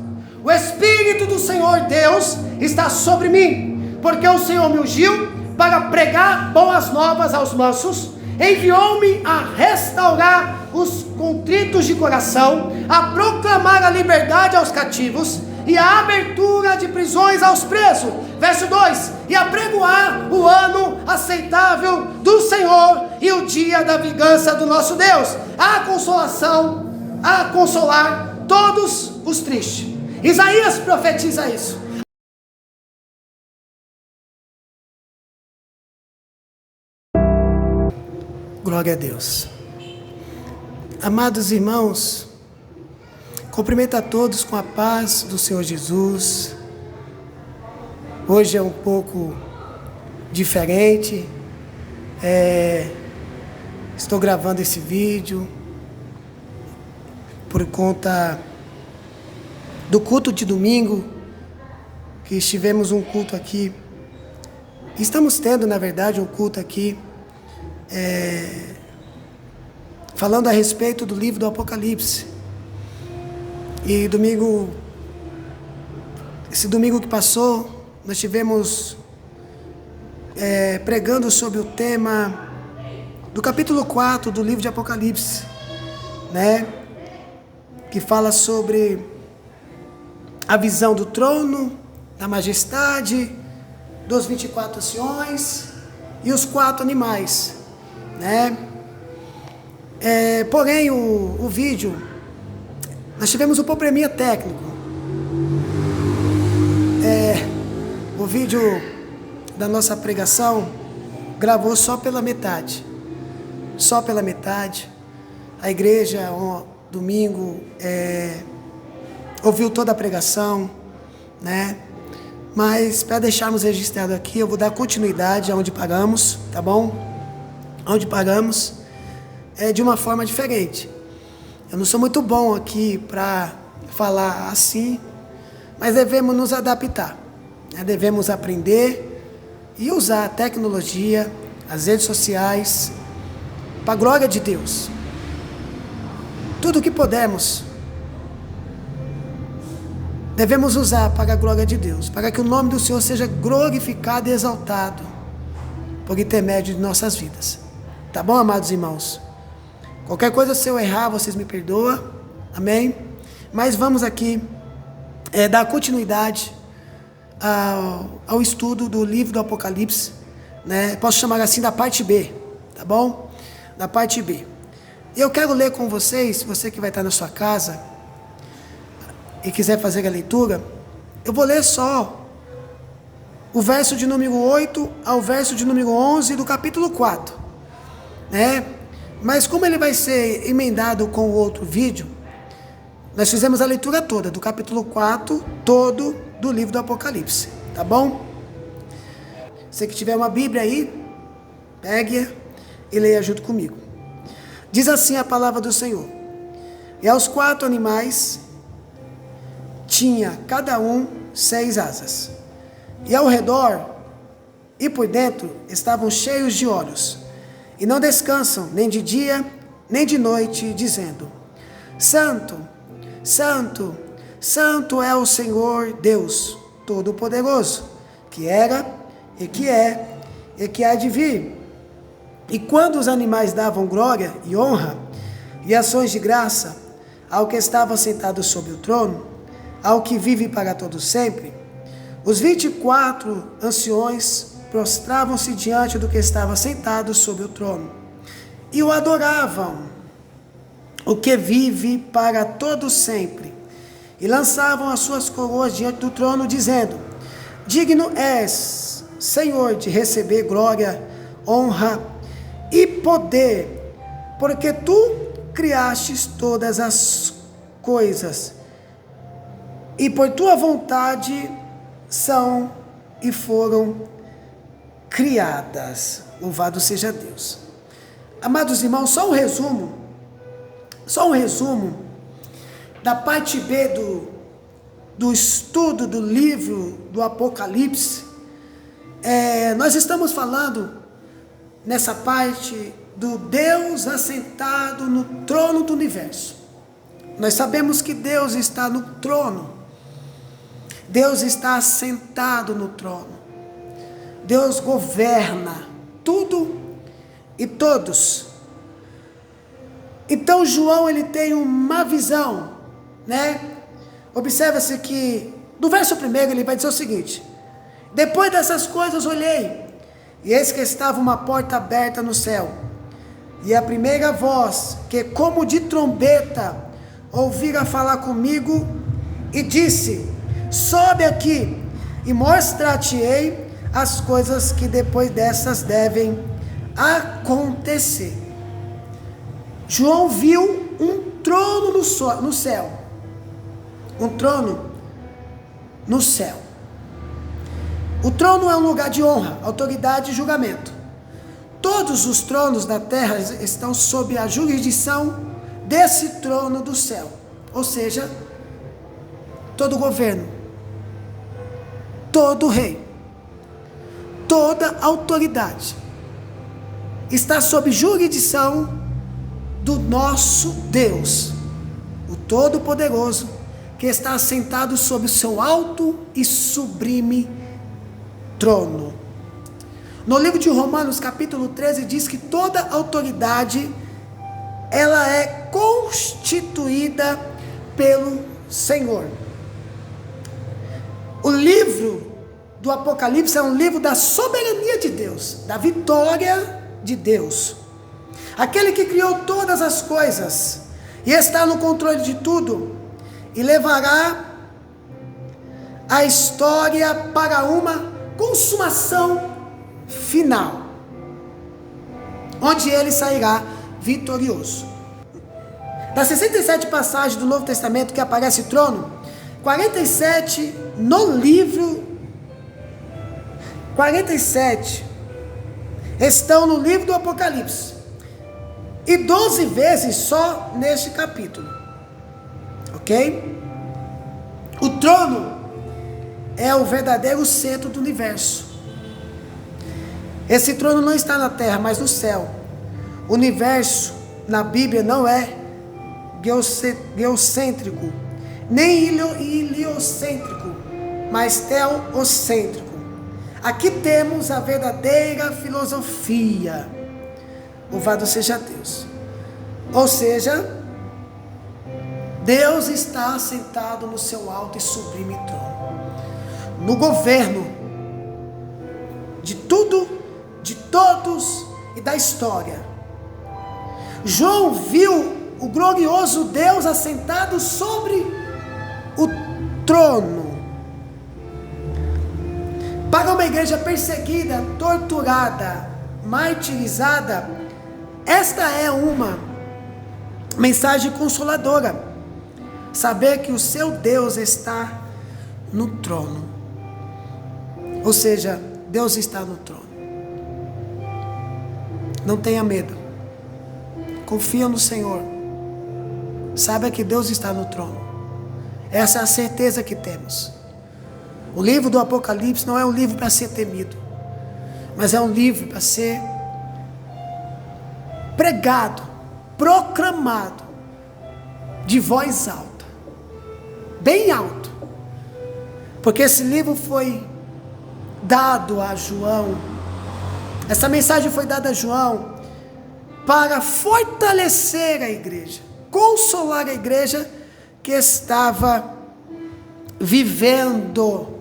O Espírito do Senhor Deus está sobre mim, porque o Senhor me ungiu para pregar boas novas aos mansos, enviou-me a restaurar os contritos de coração, a proclamar a liberdade aos cativos e a abertura de prisões aos presos. Verso 2: e apregoar o ano aceitável do Senhor e o dia da vingança do nosso Deus, a consolação, a consolar todos os tristes. Isaías profetiza isso. Glória a Deus. Amados irmãos, cumprimento a todos com a paz do Senhor Jesus. Hoje é um pouco diferente. Estou gravando esse vídeo por conta do culto de domingo, que estivemos um culto aqui. Estamos tendo, na verdade, um culto aqui, falando a respeito do livro do Apocalipse. E esse domingo que passou, nós tivemos pregando sobre o tema do capítulo 4 do livro de Apocalipse, né? Que fala sobre a visão do trono, da majestade, dos 24 anciões e os 4 animais, né? Porém, o vídeo, nós tivemos um probleminha técnico. O vídeo da nossa pregação gravou só pela metade. Só pela metade. A igreja, domingo, ouviu toda a pregação, né? Mas para deixarmos registrado aqui, eu vou dar continuidade aonde paramos, tá bom? Onde paramos de uma forma diferente. Eu não sou muito bom aqui para falar assim, mas devemos nos adaptar, né? Devemos aprender e usar a tecnologia, as redes sociais, para a glória de Deus. Tudo que pudermos, devemos usar para a glória de Deus, para que o nome do Senhor seja glorificado e exaltado por intermédio de nossas vidas. Tá bom, amados irmãos? Qualquer coisa, se eu errar, vocês me perdoam, amém? Mas vamos aqui dar continuidade ao estudo do livro do Apocalipse, né? Posso chamar assim da parte B, tá bom? Da parte B. Eu quero ler com vocês, você que vai estar na sua casa e quiser fazer a leitura, eu vou ler só o verso de número 8 ao verso de número 11 do capítulo 4, né? Mas como ele vai ser emendado com o outro vídeo, Nós fizemos a leitura toda, do capítulo 4, todo do livro do Apocalipse, tá bom? Você que tiver uma Bíblia aí, pegue e leia junto comigo. Diz assim a palavra do Senhor: e aos 4 animais tinha cada um 6 asas, e ao redor e por dentro estavam cheios de olhos, e não descansam nem de dia nem de noite, dizendo: Santo, Santo, Santo é o Senhor Deus Todo-Poderoso, que era, e que é, e que há de vir. E quando os animais davam glória e honra e ações de graça ao que estava sentado sobre o trono, ao que vive para todo sempre, os 24 anciões prostravam-se diante do que estava sentado sobre o trono e o adoravam, o que vive para todo sempre, e lançavam as suas coroas diante do trono, dizendo: digno és, Senhor, de receber glória, honra e poder, porque tu criastes todas as coisas, e por tua vontade são e foram criadas. Louvado seja Deus. Amados irmãos, só um resumo da parte B do estudo do livro do Apocalipse. Nós estamos falando nessa parte do Deus assentado no trono do universo. Nós sabemos que Deus está no trono. Deus está assentado no trono. Deus governa tudo e todos. Então João, ele tem uma visão, né? Observa-se que no verso 1 ele vai dizer o seguinte: depois dessas coisas olhei, e eis que estava uma porta aberta no céu, e a primeira voz, que como de trombeta, ouvira falar comigo, e disse: sobe aqui, e mostrar-te-ei as coisas que depois dessas devem acontecer. João viu um trono no céu. Um trono no céu. O trono é um lugar de honra, autoridade e julgamento. Todos os tronos da terra estão sob a jurisdição desse trono do céu. Ou seja, todo governo, todo rei, toda autoridade está sob jurisdição do nosso Deus, o Todo-Poderoso, que está assentado sobre o seu alto e sublime trono. No livro de Romanos, capítulo 13, diz que toda autoridade, ela é constituída pelo Senhor. O livro do Apocalipse é um livro da soberania de Deus, da vitória de Deus. Aquele que criou todas as coisas e está no controle de tudo, e levará a história para uma consumação final, onde ele sairá vitorioso. Das 67 passagens do Novo Testamento que aparece trono, 47 no livro, 47 estão no livro do Apocalipse, e 12 vezes só neste capítulo, ok? O trono é o verdadeiro centro do universo. Esse trono não está na terra, mas no céu. O universo na Bíblia não é geocêntrico, nem heliocêntrico, mas teocêntrico. Aqui temos a verdadeira filosofia. Louvado seja Deus. Ou seja, Deus está sentado no seu alto e sublime trono, no governo de tudo, de todos e da história. João viu o glorioso Deus assentado sobre o trono. Para uma igreja perseguida, torturada, martirizada, esta é uma mensagem consoladora. saber que o seu Deus está no trono. Ou seja, Deus está no trono. Não tenha medo. Confia no Senhor. Saiba que Deus está no trono. Essa é a certeza que temos. O livro do Apocalipse não é um livro para ser temido, mas é um livro para ser pregado, proclamado, de voz alta, bem alto, porque esse livro foi dado a João, essa mensagem foi dada a João, para fortalecer a igreja, consolar a igreja que estava vivendo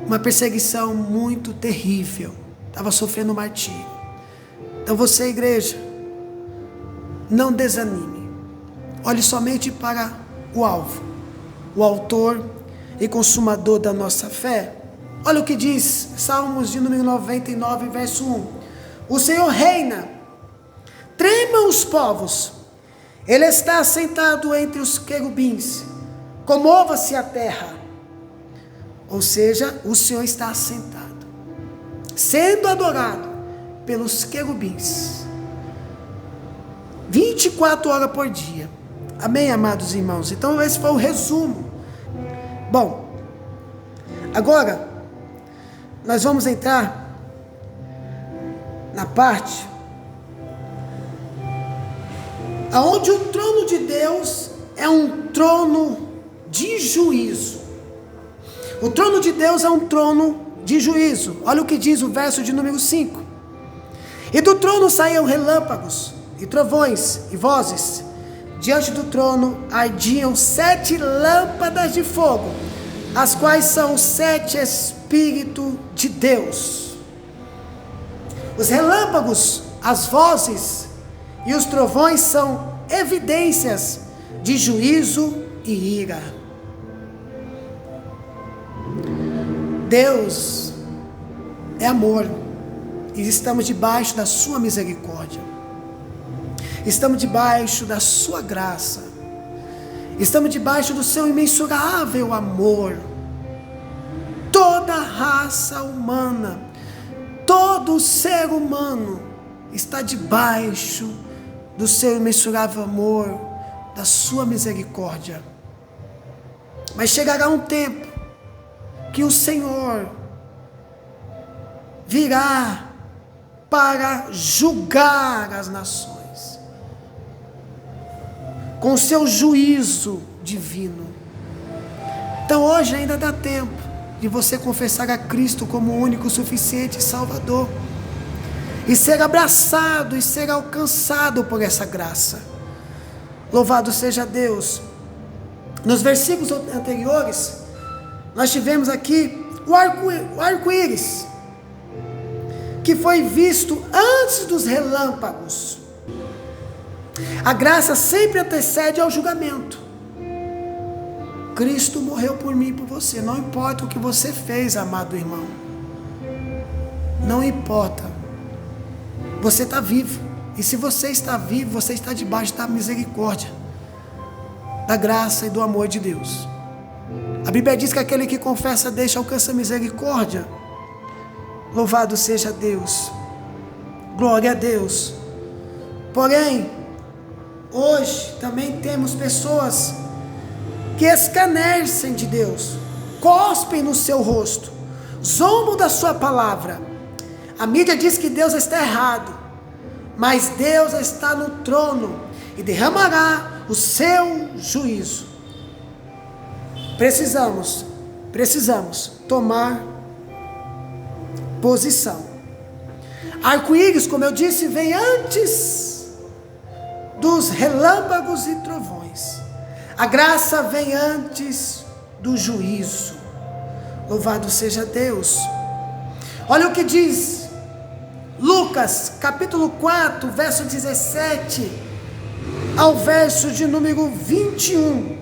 uma perseguição muito terrível, estava sofrendo martírio. Então você, igreja, não desanime, olhe somente para o alvo, o autor e consumador da nossa fé. Olha o que diz Salmos de número 99, verso 1. O Senhor reina, tremam os povos, Ele está assentado entre os querubins, comova-se a terra. Ou seja, o Senhor está assentado, sendo adorado pelos querubins, 24 horas por dia. Amém, amados irmãos? Então esse foi o resumo. Bom, agora nós vamos entrar na parte aonde o trono de Deus é um trono de juízo. O trono de Deus é um trono de juízo. Olha o que diz o verso de número 5. E do trono saíam relâmpagos e trovões e vozes. Diante do trono ardiam 7 lâmpadas de fogo, as quais são os 7 Espíritos de Deus. Os relâmpagos, as vozes e os trovões são evidências de juízo e ira. Deus é amor e estamos debaixo da sua misericórdia, estamos debaixo da sua graça, estamos debaixo do seu imensurável amor. Toda a raça humana, todo ser humano está debaixo do seu imensurável amor, da sua misericórdia. Mas chegará um tempo que o Senhor virá para julgar as nações com o seu juízo divino. Então hoje ainda dá tempo de você confessar a Cristo como o único, suficiente Salvador, e ser abraçado e ser alcançado por essa graça. Louvado seja Deus. Nos versículos anteriores nós tivemos aqui o arco-íris, que foi visto antes dos relâmpagos. A graça sempre antecede ao julgamento. Cristo morreu por mim e por você. Não importa o que você fez, amado irmão. Não importa. Você está vivo. E se você está vivo, você está debaixo da misericórdia, da graça e do amor de Deus. A Bíblia diz que aquele que confessa a Deus alcança misericórdia. Louvado seja Deus. Glória a Deus. Porém, hoje também temos pessoas que escarnecem de Deus, cospem no seu rosto, zombam da sua palavra. A mídia diz que Deus está errado, mas Deus está no trono e derramará o seu juízo. Precisamos tomar posição. Arco-íris, como eu disse, vem antes dos relâmpagos e trovões. A graça vem antes do juízo. Louvado seja Deus. Olha o que diz Lucas, capítulo 4, verso 17 ao verso de número 21.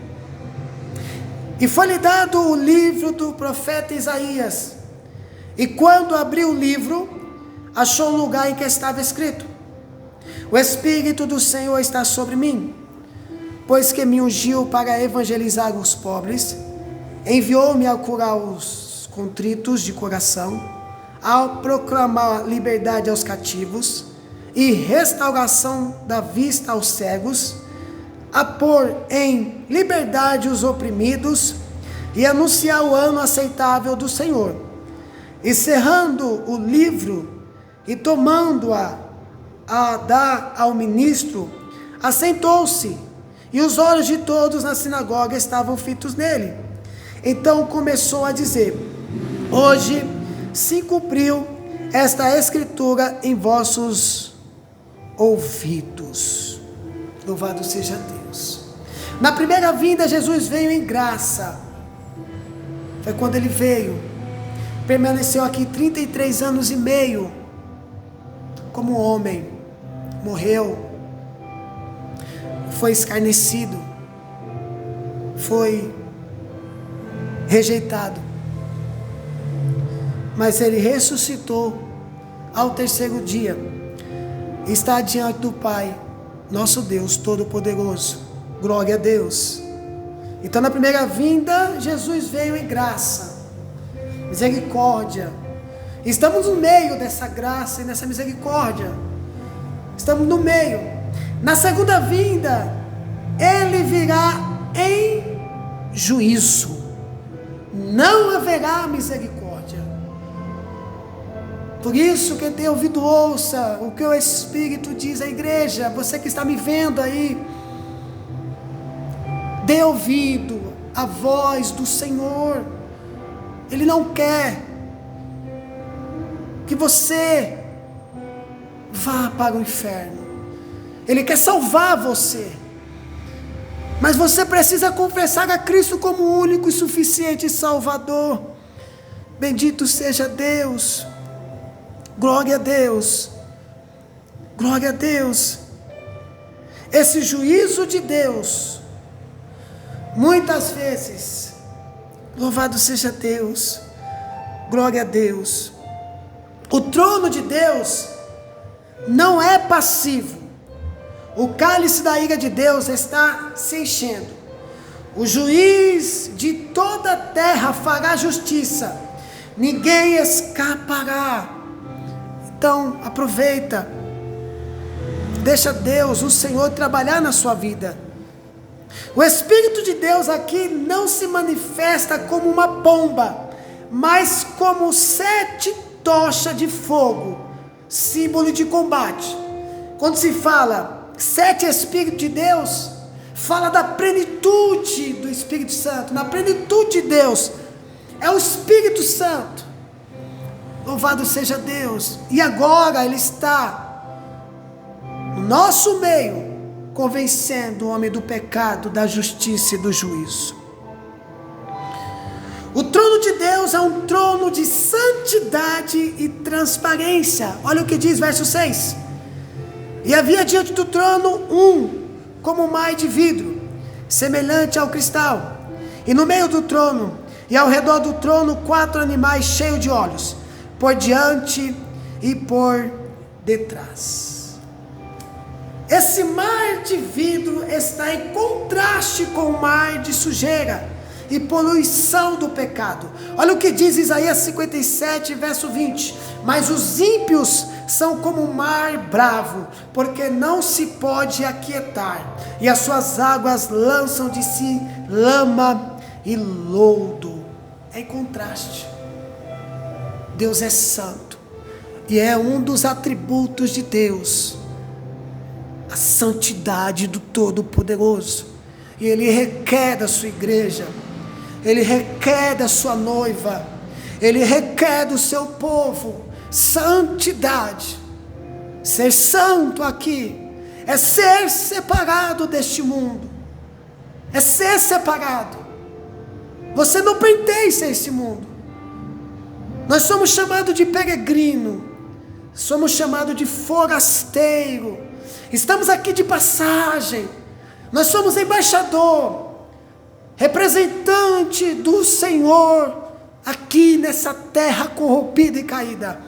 E foi-lhe dado o livro do profeta Isaías. E quando abriu o livro, achou um lugar em que estava escrito: o Espírito do Senhor está sobre mim, pois que me ungiu para evangelizar os pobres, enviou-me a curar os contritos de coração, a proclamar liberdade aos cativos e restauração da vista aos cegos, a pôr em liberdade os oprimidos e anunciar o ano aceitável do Senhor. E cerrando o livro e tomando-a a dar ao ministro, assentou-se, e os olhos de todos na sinagoga estavam fitos nele. Então começou a dizer: hoje se cumpriu esta escritura em vossos ouvidos. Louvado seja Deus. Na primeira vinda, Jesus veio em graça. Foi quando ele veio. Permaneceu aqui 33 anos e meio como homem. Morreu. Foi escarnecido. Foi rejeitado. Mas ele ressuscitou ao terceiro dia. Está diante do Pai, nosso Deus Todo-Poderoso. Glória a Deus. Então, na primeira vinda, Jesus veio em graça, misericórdia. Estamos no meio dessa graça e dessa misericórdia. Estamos no meio. Na segunda vinda, ele virá em juízo. Não haverá misericórdia. Por isso, quem tem ouvido, ouça o que o Espírito diz à igreja. Você que está me vendo aí, dê ouvido à voz do Senhor. Ele não quer que você vá para o inferno. Ele quer salvar você. Mas você precisa confessar a Cristo como o único e suficiente Salvador. Bendito seja Deus. Glória a Deus. Glória a Deus. Esse juízo de Deus, muitas vezes, louvado seja Deus, glória a Deus. O trono de Deus não é passivo. O cálice da ira de Deus está se enchendo. O juiz de toda a terra fará justiça. Ninguém escapará. Então, aproveita. Deixa Deus, o Senhor, trabalhar na sua vida. O Espírito de Deus aqui não se manifesta como uma pomba, mas como 7 tochas de fogo, símbolo de combate. Quando se fala 7 Espíritos de Deus, fala da plenitude do Espírito Santo. Na plenitude de Deus é o Espírito Santo. Louvado seja Deus. E agora ele está no nosso meio, convencendo o homem do pecado, da justiça e do juízo. O trono de Deus é um trono de santidade e transparência. Olha o que diz verso 6. E havia diante do trono como um mar de vidro, semelhante ao cristal, e no meio do trono e ao redor do trono 4 animais cheios de olhos, por diante e por detrás. Esse mar de vidro está em contraste com o mar de sujeira e poluição do pecado. Olha o que diz Isaías 57, verso 20. Mas os ímpios são como um mar bravo, porque não se pode aquietar, e as suas águas lançam de si lama e lodo. É em contraste. Deus é santo, e é um dos atributos de Deus, a santidade do Todo-Poderoso. E Ele requer da sua igreja, Ele requer da sua noiva, Ele requer do seu povo santidade. Ser santo aqui é ser separado deste mundo, é ser separado. Você não pertence a esse mundo. Nós somos chamados de peregrino, somos chamados de forasteiro, estamos aqui de passagem. Nós somos embaixador, representante do Senhor aqui nessa terra corrompida e caída.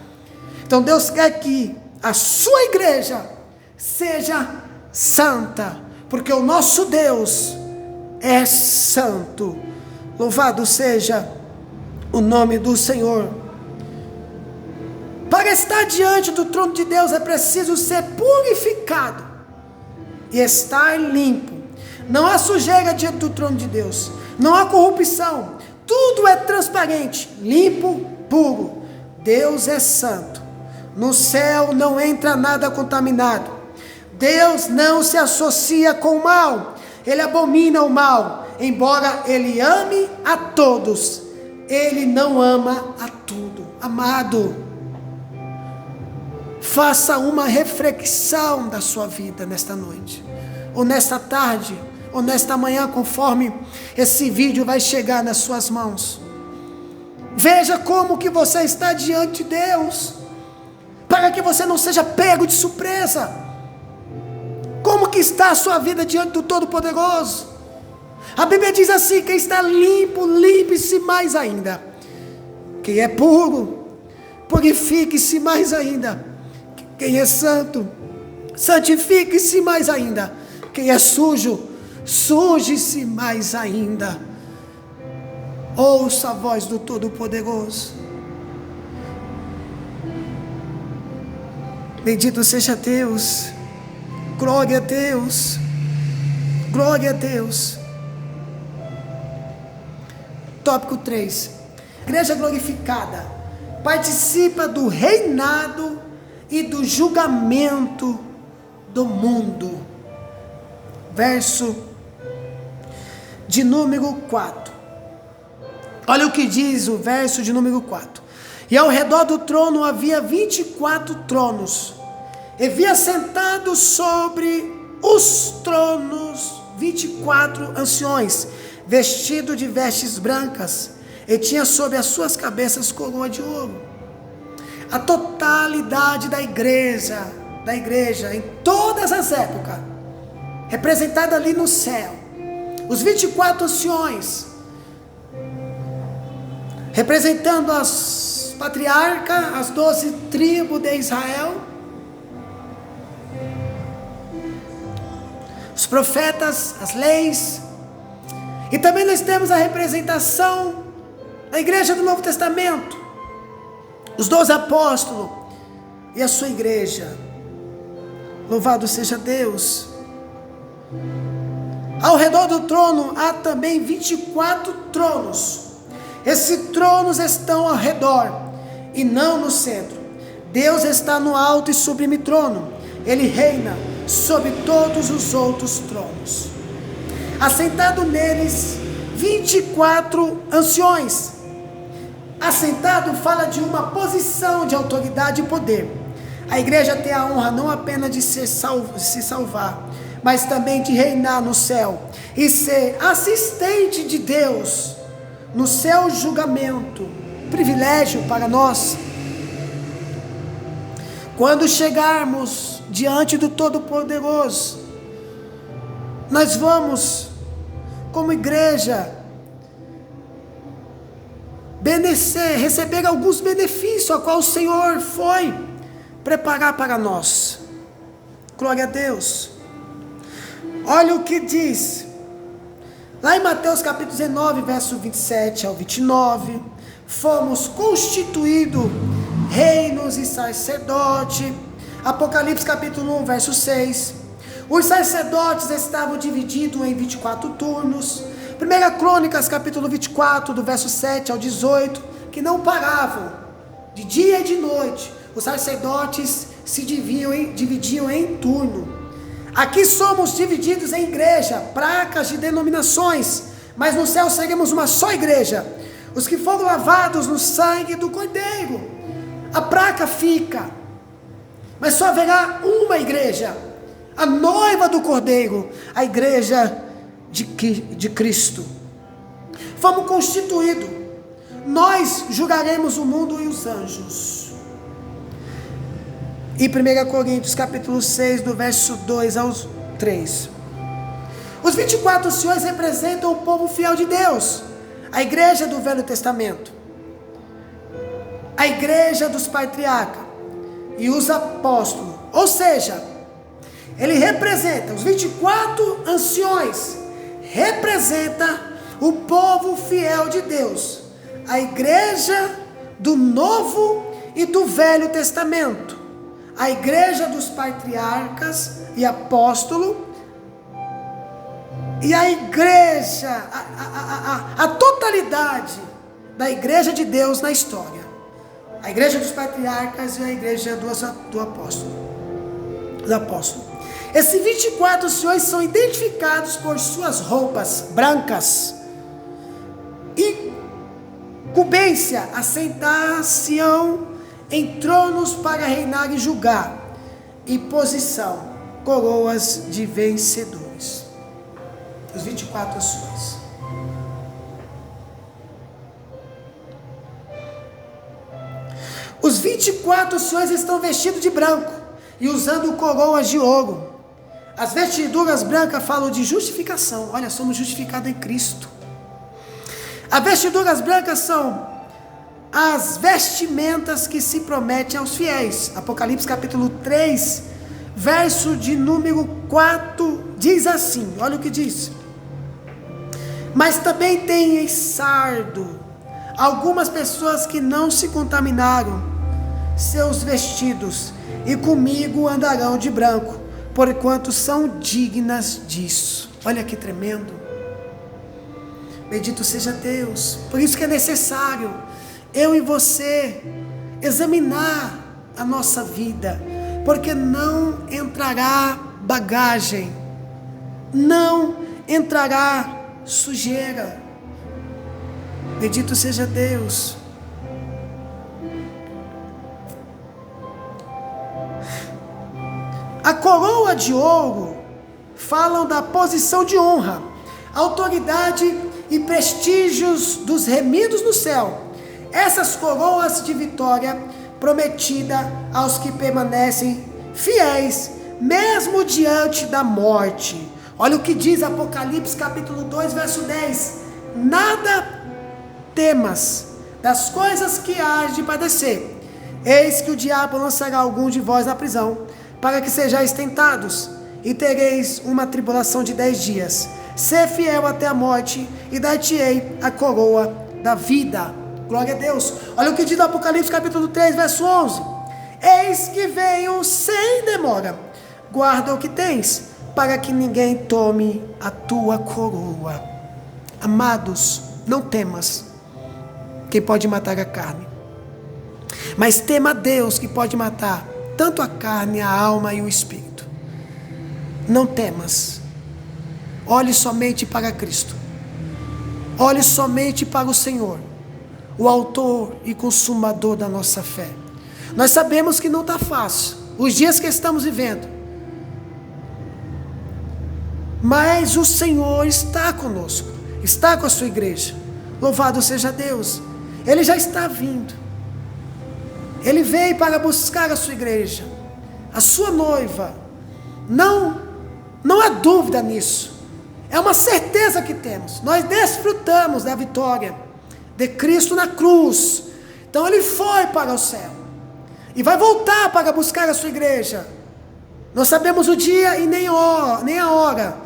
Então Deus quer que a sua igreja seja santa, porque o nosso Deus é santo. Louvado seja o nome do Senhor. Para estar diante do trono de Deus é preciso ser purificado e estar limpo. Não há sujeira diante do trono de Deus, não há corrupção, tudo é transparente, limpo, puro. Deus é santo, no céu não entra nada contaminado. Deus não se associa com o mal, Ele abomina o mal, embora Ele ame a todos, Ele não ama a tudo. Amado, faça uma reflexão da sua vida nesta noite, ou nesta tarde, ou nesta manhã, conforme esse vídeo vai chegar nas suas mãos. Veja como que você está diante de Deus, para que você não seja pego de surpresa. Como que está a sua vida diante do Todo-Poderoso? A Bíblia diz assim: quem está limpo, limpe-se mais ainda. Quem é puro, purifique-se mais ainda. Quem é santo, santifique-se mais ainda. Quem é sujo, suje-se mais ainda. Ouça a voz do Todo-Poderoso. Bendito seja Deus. Glória a Deus. Glória a Deus. Tópico 3. Igreja glorificada participa do reinado e do julgamento do mundo. Verso de número 4. Olha o que diz o verso de número 4. E ao redor do trono havia 24 tronos, e havia sentado sobre os tronos 24 anciões, vestidos de vestes brancas, e tinha sobre as suas cabeças coroa de ouro. A totalidade da igreja em todas as épocas, representada ali no céu, os 24 anciões, representando as patriarcas, as 12 tribos de Israel, os profetas, as leis, e também nós temos a representação da igreja do Novo Testamento, os 12 apóstolos e a sua igreja. Louvado seja Deus. Ao redor do trono há também 24 tronos. Esses tronos estão ao redor e não no centro. Deus está no alto e sublime trono. Ele reina sobre todos os outros tronos. Assentado neles 24 anciões. Assentado fala de uma posição de autoridade e poder. A igreja tem a honra não apenas de se salvar, mas também de reinar no céu e ser assistente de Deus no seu julgamento. Privilégio para nós. Quando chegarmos diante do Todo-Poderoso, nós vamos, como igreja, receber alguns benefícios a qual o Senhor foi preparar para nós. Glória a Deus. Olha o que diz lá em Mateus capítulo 19, verso 27 ao 29. Fomos constituídos reinos e sacerdote. Apocalipse capítulo 1, verso 6. Os sacerdotes estavam divididos em 24 turnos. 1 Crônicas capítulo 24, do verso 7 ao 18, que não paravam, de dia e de noite, os sacerdotes se dividiam em turno. Aqui somos divididos em igreja, placas de denominações, mas no céu seremos uma só igreja, os que foram lavados no sangue do Cordeiro. A placa fica, mas só haverá uma igreja, a noiva do Cordeiro, a igreja de Cristo. Fomos constituídos, nós julgaremos o mundo e os anjos. E 1 Coríntios capítulo 6, do verso 2 ao 3. Os 24 anciões representam o povo fiel de Deus, a igreja do Velho Testamento, a igreja dos patriarcas e os apóstolos, ou seja, ele representa, os 24 anciões, representa o povo fiel de Deus, a igreja do Novo e do Velho Testamento, a igreja dos patriarcas e apóstolos, e a igreja, a totalidade da igreja de Deus na história, a igreja dos patriarcas e a igreja do apóstolo, do apóstolo. Esses 24 anciões são identificados por suas roupas brancas, incumbência, assentar-se-ão em tronos para reinar e julgar, e posição, coroas de vencedores. Os 24 anciões. Os 24 anciões estão vestidos de branco e usando coroas de ouro. As vestiduras brancas falam de justificação. Olha, somos justificados em Cristo. As vestiduras brancas são as vestimentas que se prometem aos fiéis. Apocalipse capítulo 3, verso de número 4, diz assim, olha o que diz. Mas também tem em sardo algumas pessoas que não se contaminaram seus vestidos, e comigo andarão de branco, porquanto são dignas disso. Olha que tremendo. Bendito seja Deus. Por isso que é necessário eu e você examinar a nossa vida, porque não entrará bagagem, não entrará sujeira. Bendito seja Deus. A coroa de ouro falam da posição de honra, autoridade e prestígios dos remidos no céu. Essas coroas de vitória prometida aos que permanecem fiéis, mesmo diante da morte. Olha o que diz Apocalipse capítulo 2, verso 10. Nada temas das coisas que hás de padecer. Eis que o diabo lançará algum de vós na prisão, para que sejais tentados, e tereis uma tribulação de 10 dias. Sê fiel até a morte, e dar-te-ei a coroa da vida. Glória a Deus. Olha o que diz no Apocalipse capítulo 3, verso 11. Eis que venho sem demora. Guarda o que tens, para que ninguém tome a tua coroa. Amados, não temas quem pode matar a carne, mas tema a Deus, que pode matar tanto a carne, a alma e o espírito. Não temas. Olhe somente para Cristo. Olhe somente para o Senhor, o autor e consumador da nossa fé. Nós sabemos que não está fácil os dias que estamos vivendo, mas o Senhor está conosco, está com a sua igreja. Louvado seja Deus. Ele já está vindo. Ele veio para buscar a sua igreja, a sua noiva. Não há dúvida nisso. É uma certeza que temos. Nós desfrutamos da vitória de Cristo na cruz. Então ele foi para o céu e vai voltar para buscar a sua igreja. Não sabemos o dia e nem a hora,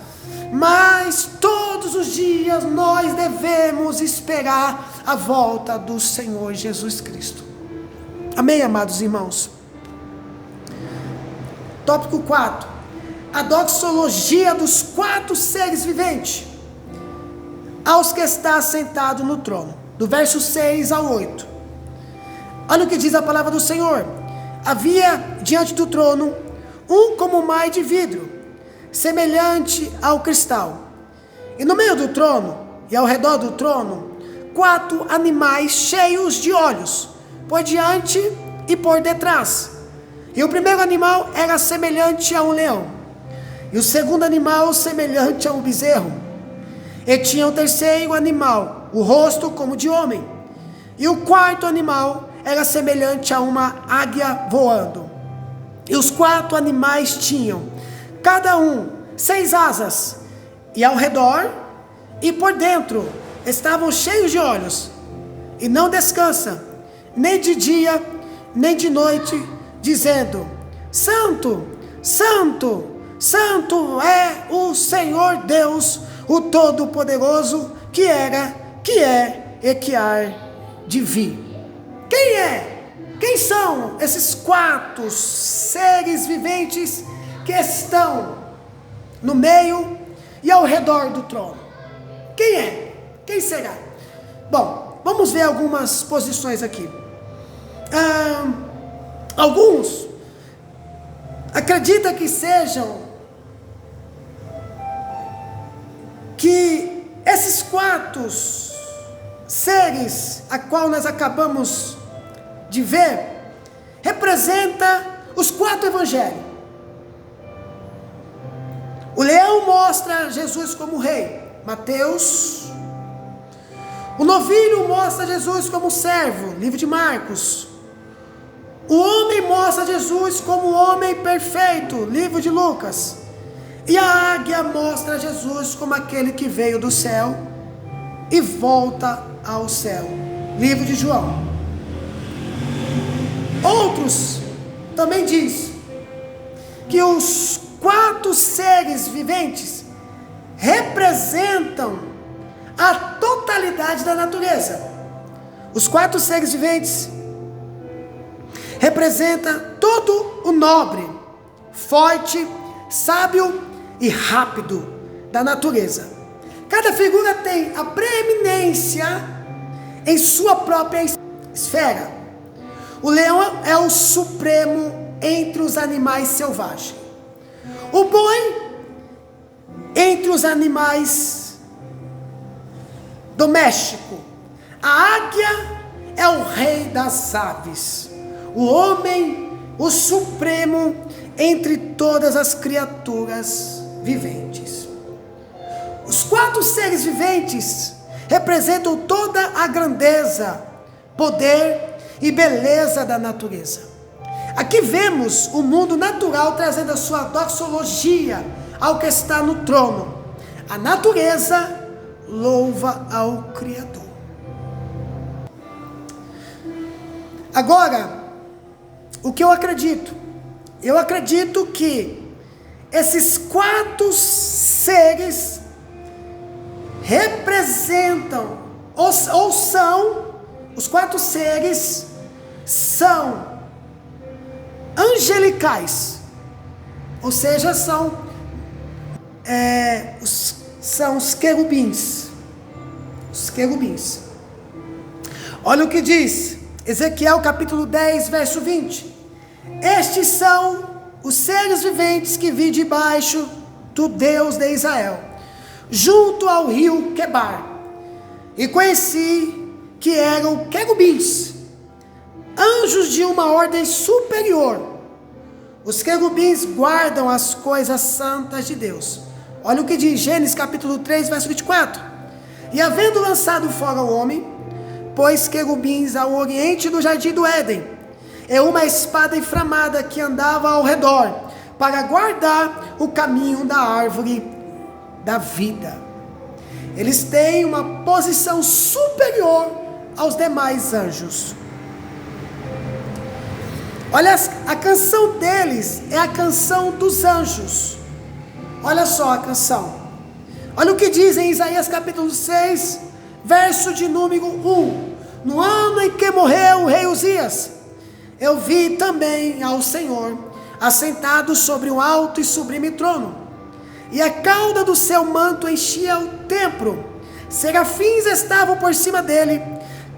mas todos os dias nós devemos esperar a volta do Senhor Jesus Cristo. Amém, amados irmãos? Tópico 4. A doxologia dos 4 seres viventes aos que está sentado no trono, do verso 6 ao 8. Olha o que diz a palavra do Senhor. Havia diante do trono um como mar de vidro, semelhante ao cristal, e no meio do trono e ao redor do trono 4 animais cheios de olhos, por diante e por detrás. E o primeiro animal era semelhante a um leão, e o segundo animal semelhante a um bezerro, e tinha o terceiro animal o rosto como de homem, e o quarto animal era semelhante a uma águia voando. E os 4 animais tinham cada um 6 asas, e ao redor e por dentro estavam cheios de olhos, e não descansa, nem de dia, nem de noite, dizendo: Santo, Santo, Santo é o Senhor Deus, o Todo-Poderoso, que era, que é e que há de vir. Quem é? Quem são esses 4 seres viventes que estão no meio e ao redor do trono? Quem é? Quem será? Bom, vamos ver algumas posições aqui. Alguns acreditam que sejam que esses 4 seres a qual nós acabamos de ver representa os 4 evangelhos. O leão mostra Jesus como rei, Mateus. O novilho mostra Jesus como servo, livro de Marcos. O homem mostra Jesus como homem perfeito, livro de Lucas. E a águia mostra Jesus como aquele que veio do céu e volta ao céu, livro de João. Outros também diz que os 4 seres viventes representam a totalidade da natureza. Os 4 seres viventes representam todo o nobre, forte, sábio e rápido da natureza. Cada figura tem a preeminência em sua própria esfera. O leão é o supremo entre os animais selvagens. O boi entre os animais domésticos. A águia é o rei das aves. O homem, o supremo entre todas as criaturas viventes. Os 4 seres viventes representam toda a grandeza, poder e beleza da natureza. Aqui vemos o mundo natural trazendo a sua doxologia ao que está no trono. A natureza louva ao Criador. Agora, o que eu acredito? Eu acredito que esses 4 seres representam, ou são, os 4 seres são angelicais, ou seja, são os querubins. Os querubins. Olha o que diz Ezequiel capítulo 10, verso 20. Estes são os seres viventes que vi debaixo do Deus de Israel, junto ao rio Quebar, e conheci que eram querubins, anjos de uma ordem superior. Os querubins guardam as coisas santas de Deus. Olha o que diz Gênesis capítulo 3, verso 24. E havendo lançado fora o homem, pôs querubins ao oriente do jardim do Éden, e uma espada inflamada que andava ao redor, para guardar o caminho da árvore da vida. Eles têm uma posição superior aos demais anjos. Olha, a canção deles é a canção dos anjos. Olha só a canção. Olha o que diz em Isaías capítulo 6, verso de número 1. No ano em que morreu o rei Uzias, eu vi também ao Senhor assentado sobre um alto e sublime trono, e a cauda do seu manto enchia o templo. Serafins estavam por cima dele,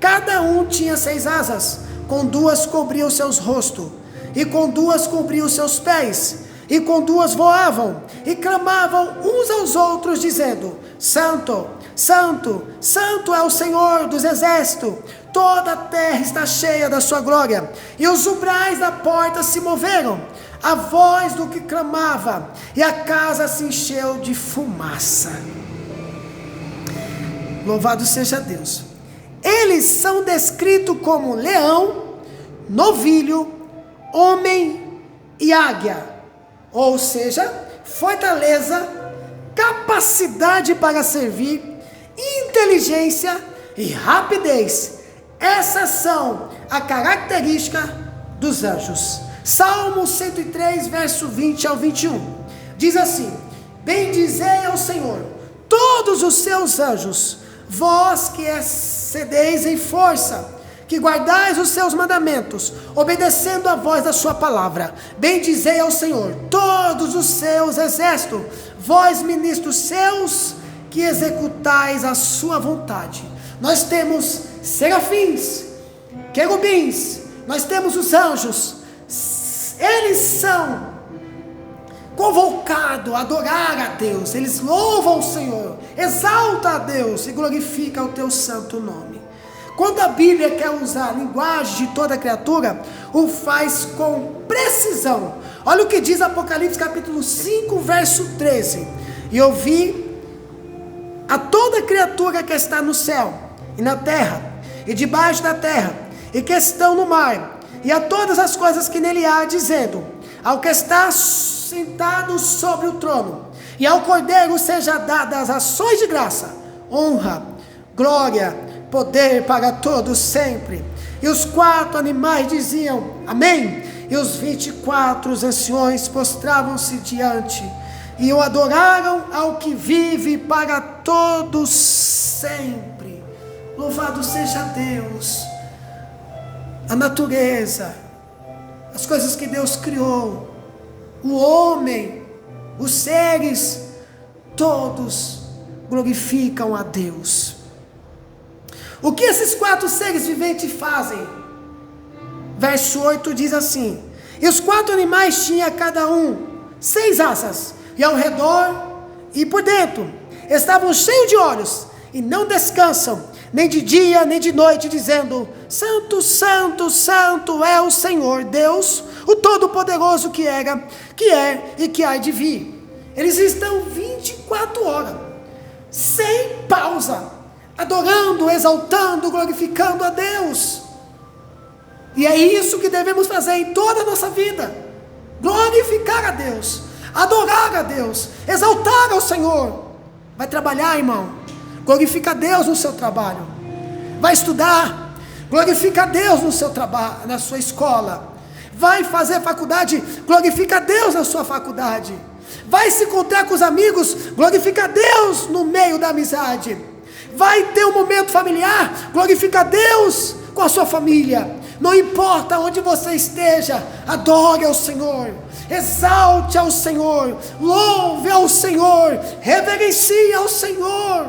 cada um tinha 6 asas, com 2 cobriam seus rostos, e com 2 cobriam seus pés, e com 2 voavam, e clamavam uns aos outros, dizendo: Santo, Santo, Santo é o Senhor dos exércitos, toda a terra está cheia da sua glória. E os umbrais da porta se moveram, a voz do que clamava, e a casa se encheu de fumaça. Louvado seja Deus. Eles são descritos como leão, novilho, homem e águia, ou seja, fortaleza, capacidade para servir, inteligência e rapidez. Essas são a característica dos anjos. Salmo 103, verso 20 ao 21. diz assim: bendizei ao Senhor todos os seus anjos, vós que excedeis em força, que guardais os seus mandamentos, obedecendo a voz da sua palavra. Bendizei ao Senhor todos os seus exércitos, vós ministros seus, que executais a sua vontade. Nós temos serafins, querubins, nós temos os anjos. Eles são convocados a adorar a Deus. Eles louvam o Senhor, exaltam a Deus e glorificam o teu santo nome. Quando a Bíblia quer usar a linguagem de toda criatura, o faz com precisão. Olha o que diz Apocalipse capítulo 5, verso 13. E eu vi a toda criatura que está no céu e na terra e debaixo da terra e que estão no mar, e a todas as coisas que nele há, dizendo: ao que está sentado sobre o trono e ao Cordeiro seja dadas as ações de graça, honra, glória, poder para todos sempre. E os 4 animais diziam: amém. E os 24 anciões prostravam-se diante e o adoraram ao que vive para todos sempre. Louvado seja Deus. A natureza, as coisas que Deus criou, o homem, os seres, todos glorificam a Deus. O que esses 4 seres viventes fazem? Verso 8 diz assim: e os 4 animais tinham cada um 6 asas, e ao redor e por dentro estavam cheios de olhos, e não descansam, nem de dia nem de noite, dizendo: santo, santo, santo é o Senhor Deus, o Todo-Poderoso, que era, que é e que há de vir. Eles estão 24 horas, sem pausa, adorando, exaltando, glorificando a Deus. E é isso que devemos fazer em toda a nossa vida: glorificar a Deus, adorar a Deus, exaltar ao Senhor. Vai trabalhar, irmão, glorifica a Deus no seu trabalho. Vai estudar, glorifica a Deus no seu trabalho, na sua escola. Vai fazer faculdade, glorifica a Deus na sua faculdade. Vai se encontrar com os amigos, glorifica a Deus no meio da amizade. Vai ter um momento familiar, glorifica a Deus com a sua família. Não importa onde você esteja, adore ao Senhor, exalte ao Senhor, louve ao Senhor, reverencie ao Senhor.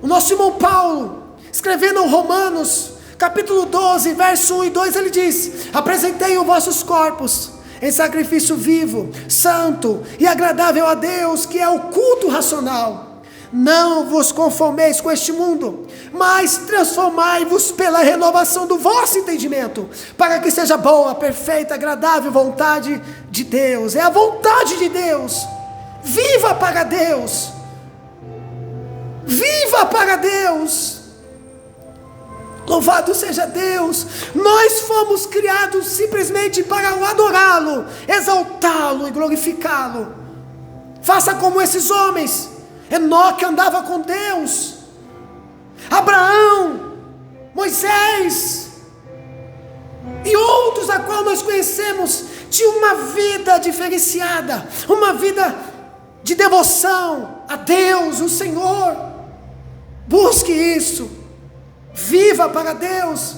O nosso irmão Paulo, escrevendo em Romanos capítulo 12, verso 1 e 2, ele diz: apresentei os vossos corpos em sacrifício vivo, santo e agradável a Deus, que é o culto racional. Não vos conformeis com este mundo, mas transformai-vos pela renovação do vosso entendimento, para que seja boa, perfeita, agradável vontade de Deus. É a vontade de Deus. Viva para Deus. Viva para Deus. Louvado seja Deus. Nós fomos criados simplesmente para adorá-lo, exaltá-lo e glorificá-lo. Faça como esses homens. Enoque andava com Deus, Abraão, Moisés e outros a qual nós conhecemos, tinham uma vida diferenciada, uma vida de devoção a Deus, o Senhor. Busque isso, viva para Deus.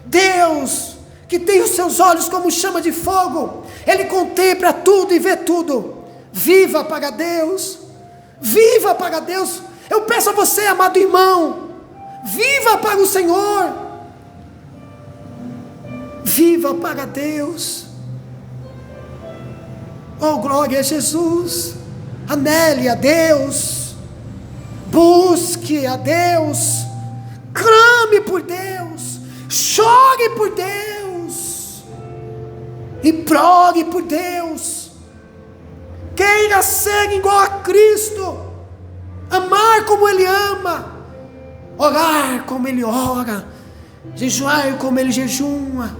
Deus que tem os seus olhos como chama de fogo, Ele contempla tudo e vê tudo. Viva para Deus. Viva para Deus. Eu peço a você, amado irmão, viva para o Senhor. Viva para Deus. Oh, glória a Jesus. Anele a Deus. Busque a Deus. Clame por Deus. Chore por Deus. Implore por Deus. Queira ser igual a Cristo, amar como Ele ama, orar como Ele ora, jejuar como Ele jejuma.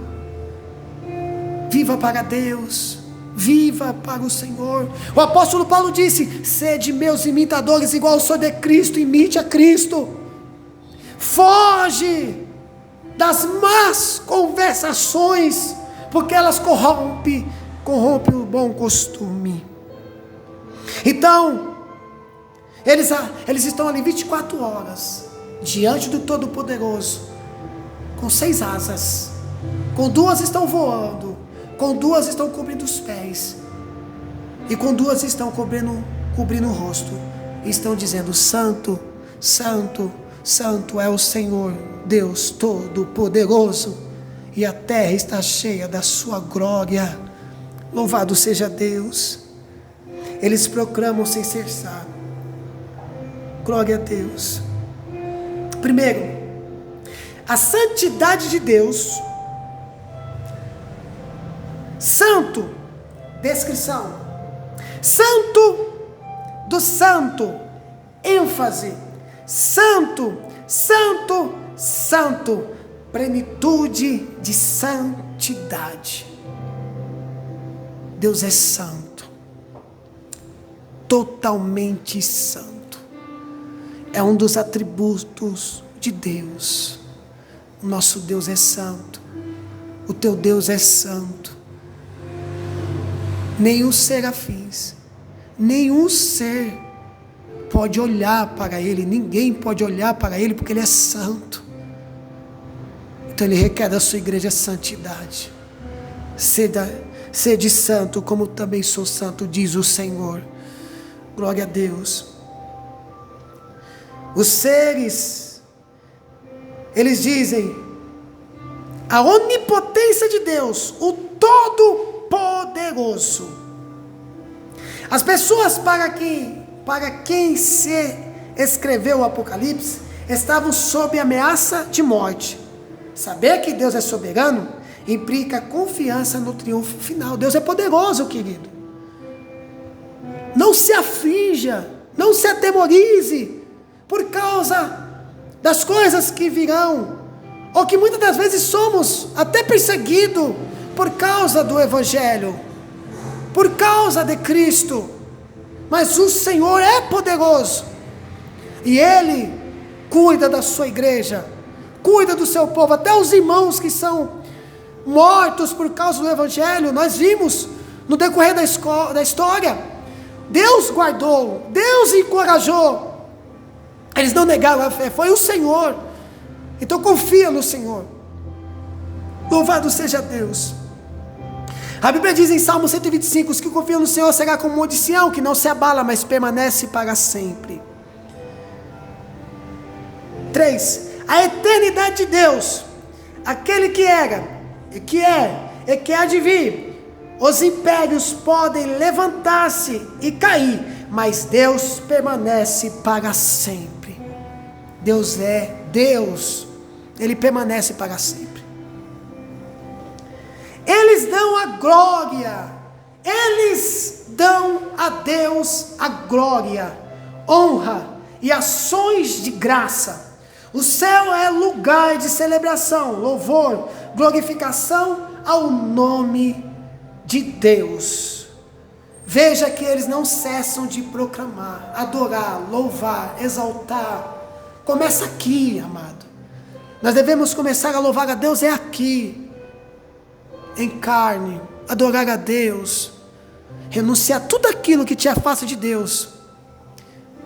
Viva para Deus, viva para o Senhor. O apóstolo Paulo disse: sede meus imitadores, igual eu sou de Cristo, imite a Cristo. Foge das más conversações, porque elas corrompem o bom costume. Então, eles estão ali 24 horas, diante do Todo-Poderoso, com 6 asas, com 2 estão voando, com 2 estão cobrindo os pés, e com 2 estão cobrindo o rosto, e estão dizendo: Santo, Santo, Santo é o Senhor, Deus Todo-Poderoso, e a terra está cheia da sua glória. Louvado seja Deus. Eles proclamam sem cessar: glória a Deus. Primeiro, a santidade de Deus. Santo, descrição. Santo do santo, ênfase. Santo, santo, santo, plenitude de santidade. Deus é santo, totalmente santo. É um dos atributos de Deus. O nosso Deus é santo, o teu Deus é santo. Nenhum serafins, nenhum ser pode olhar para Ele, ninguém pode olhar para Ele, porque Ele é santo. Então Ele requer da sua igreja santidade. Sede santo, como também sou santo, diz o Senhor. Glória a Deus. Os seres, eles dizem: a onipotência de Deus, o Todo-Poderoso. As pessoas para quem se escreveu o Apocalipse, estavam sob ameaça de morte. Saber que Deus é soberano implica confiança no triunfo final. Deus é poderoso, querido. Não se aflija, não se atemorize por causa das coisas que virão, ou que muitas das vezes somos até perseguidos por causa do Evangelho, por causa de Cristo. Mas o Senhor é poderoso, e Ele cuida da sua igreja, cuida do seu povo. Até os irmãos que são mortos por causa do Evangelho, nós vimos no decorrer da história, Deus guardou, Deus encorajou. Eles não negaram a fé, foi o Senhor. Então confia no Senhor. Louvado seja Deus. A Bíblia diz em Salmo 125: os que confiam no Senhor será como o monte de Sião, que não se abala, mas permanece para sempre. 3. A eternidade de Deus, aquele que era, e que é, e que há de vir. Os impérios podem levantar-se e cair, mas Deus permanece para sempre. Deus é Deus, Ele permanece para sempre. Eles dão a glória, eles dão a Deus a glória, honra e ações de graça. O céu é lugar de celebração, louvor, glorificação ao nome de Deus. Veja que eles não cessam de proclamar, adorar, louvar, exaltar. Começa aqui, amado. Nós devemos começar a louvar a Deus aqui, em carne, adorar a Deus, renunciar tudo aquilo que te afasta de Deus.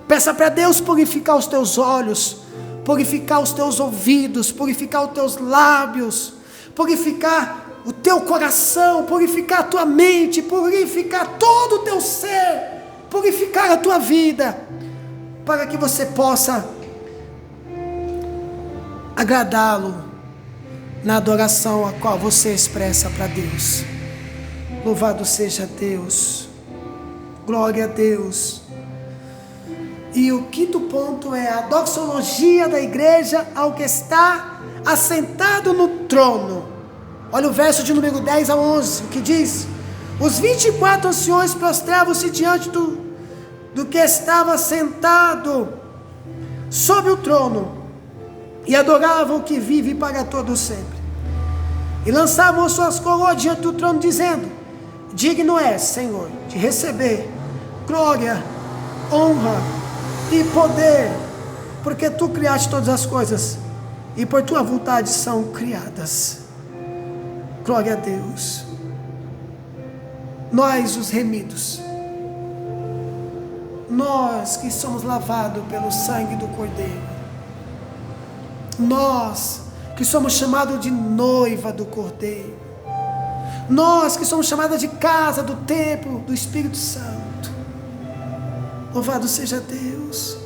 Peça para Deus purificar os teus olhos, purificar os teus ouvidos, purificar os teus lábios, purificar o teu coração, purificar a tua mente, purificar todo o teu ser, purificar a tua vida, para que você possa agradá-lo na adoração a qual você expressa para Deus. Louvado seja Deus, glória a Deus. E o 5º ponto é a doxologia da igreja ao que está assentado no trono. Olha o verso de número 10 a 11, o que diz: os 24 anciões prostravam-se diante do que estava sentado sobre o trono, e adoravam o que vive para todo sempre, e lançavam suas coroas diante do trono, dizendo: digno és, Senhor, de receber glória, honra e poder, porque tu criaste todas as coisas, e por tua vontade são criadas. Glória a Deus. Nós, os remidos, Nós que somos lavados pelo sangue do Cordeiro. Nós que somos chamados de noiva do Cordeiro. Nós que somos chamados de casa do templo do Espírito Santo. Louvado seja Deus.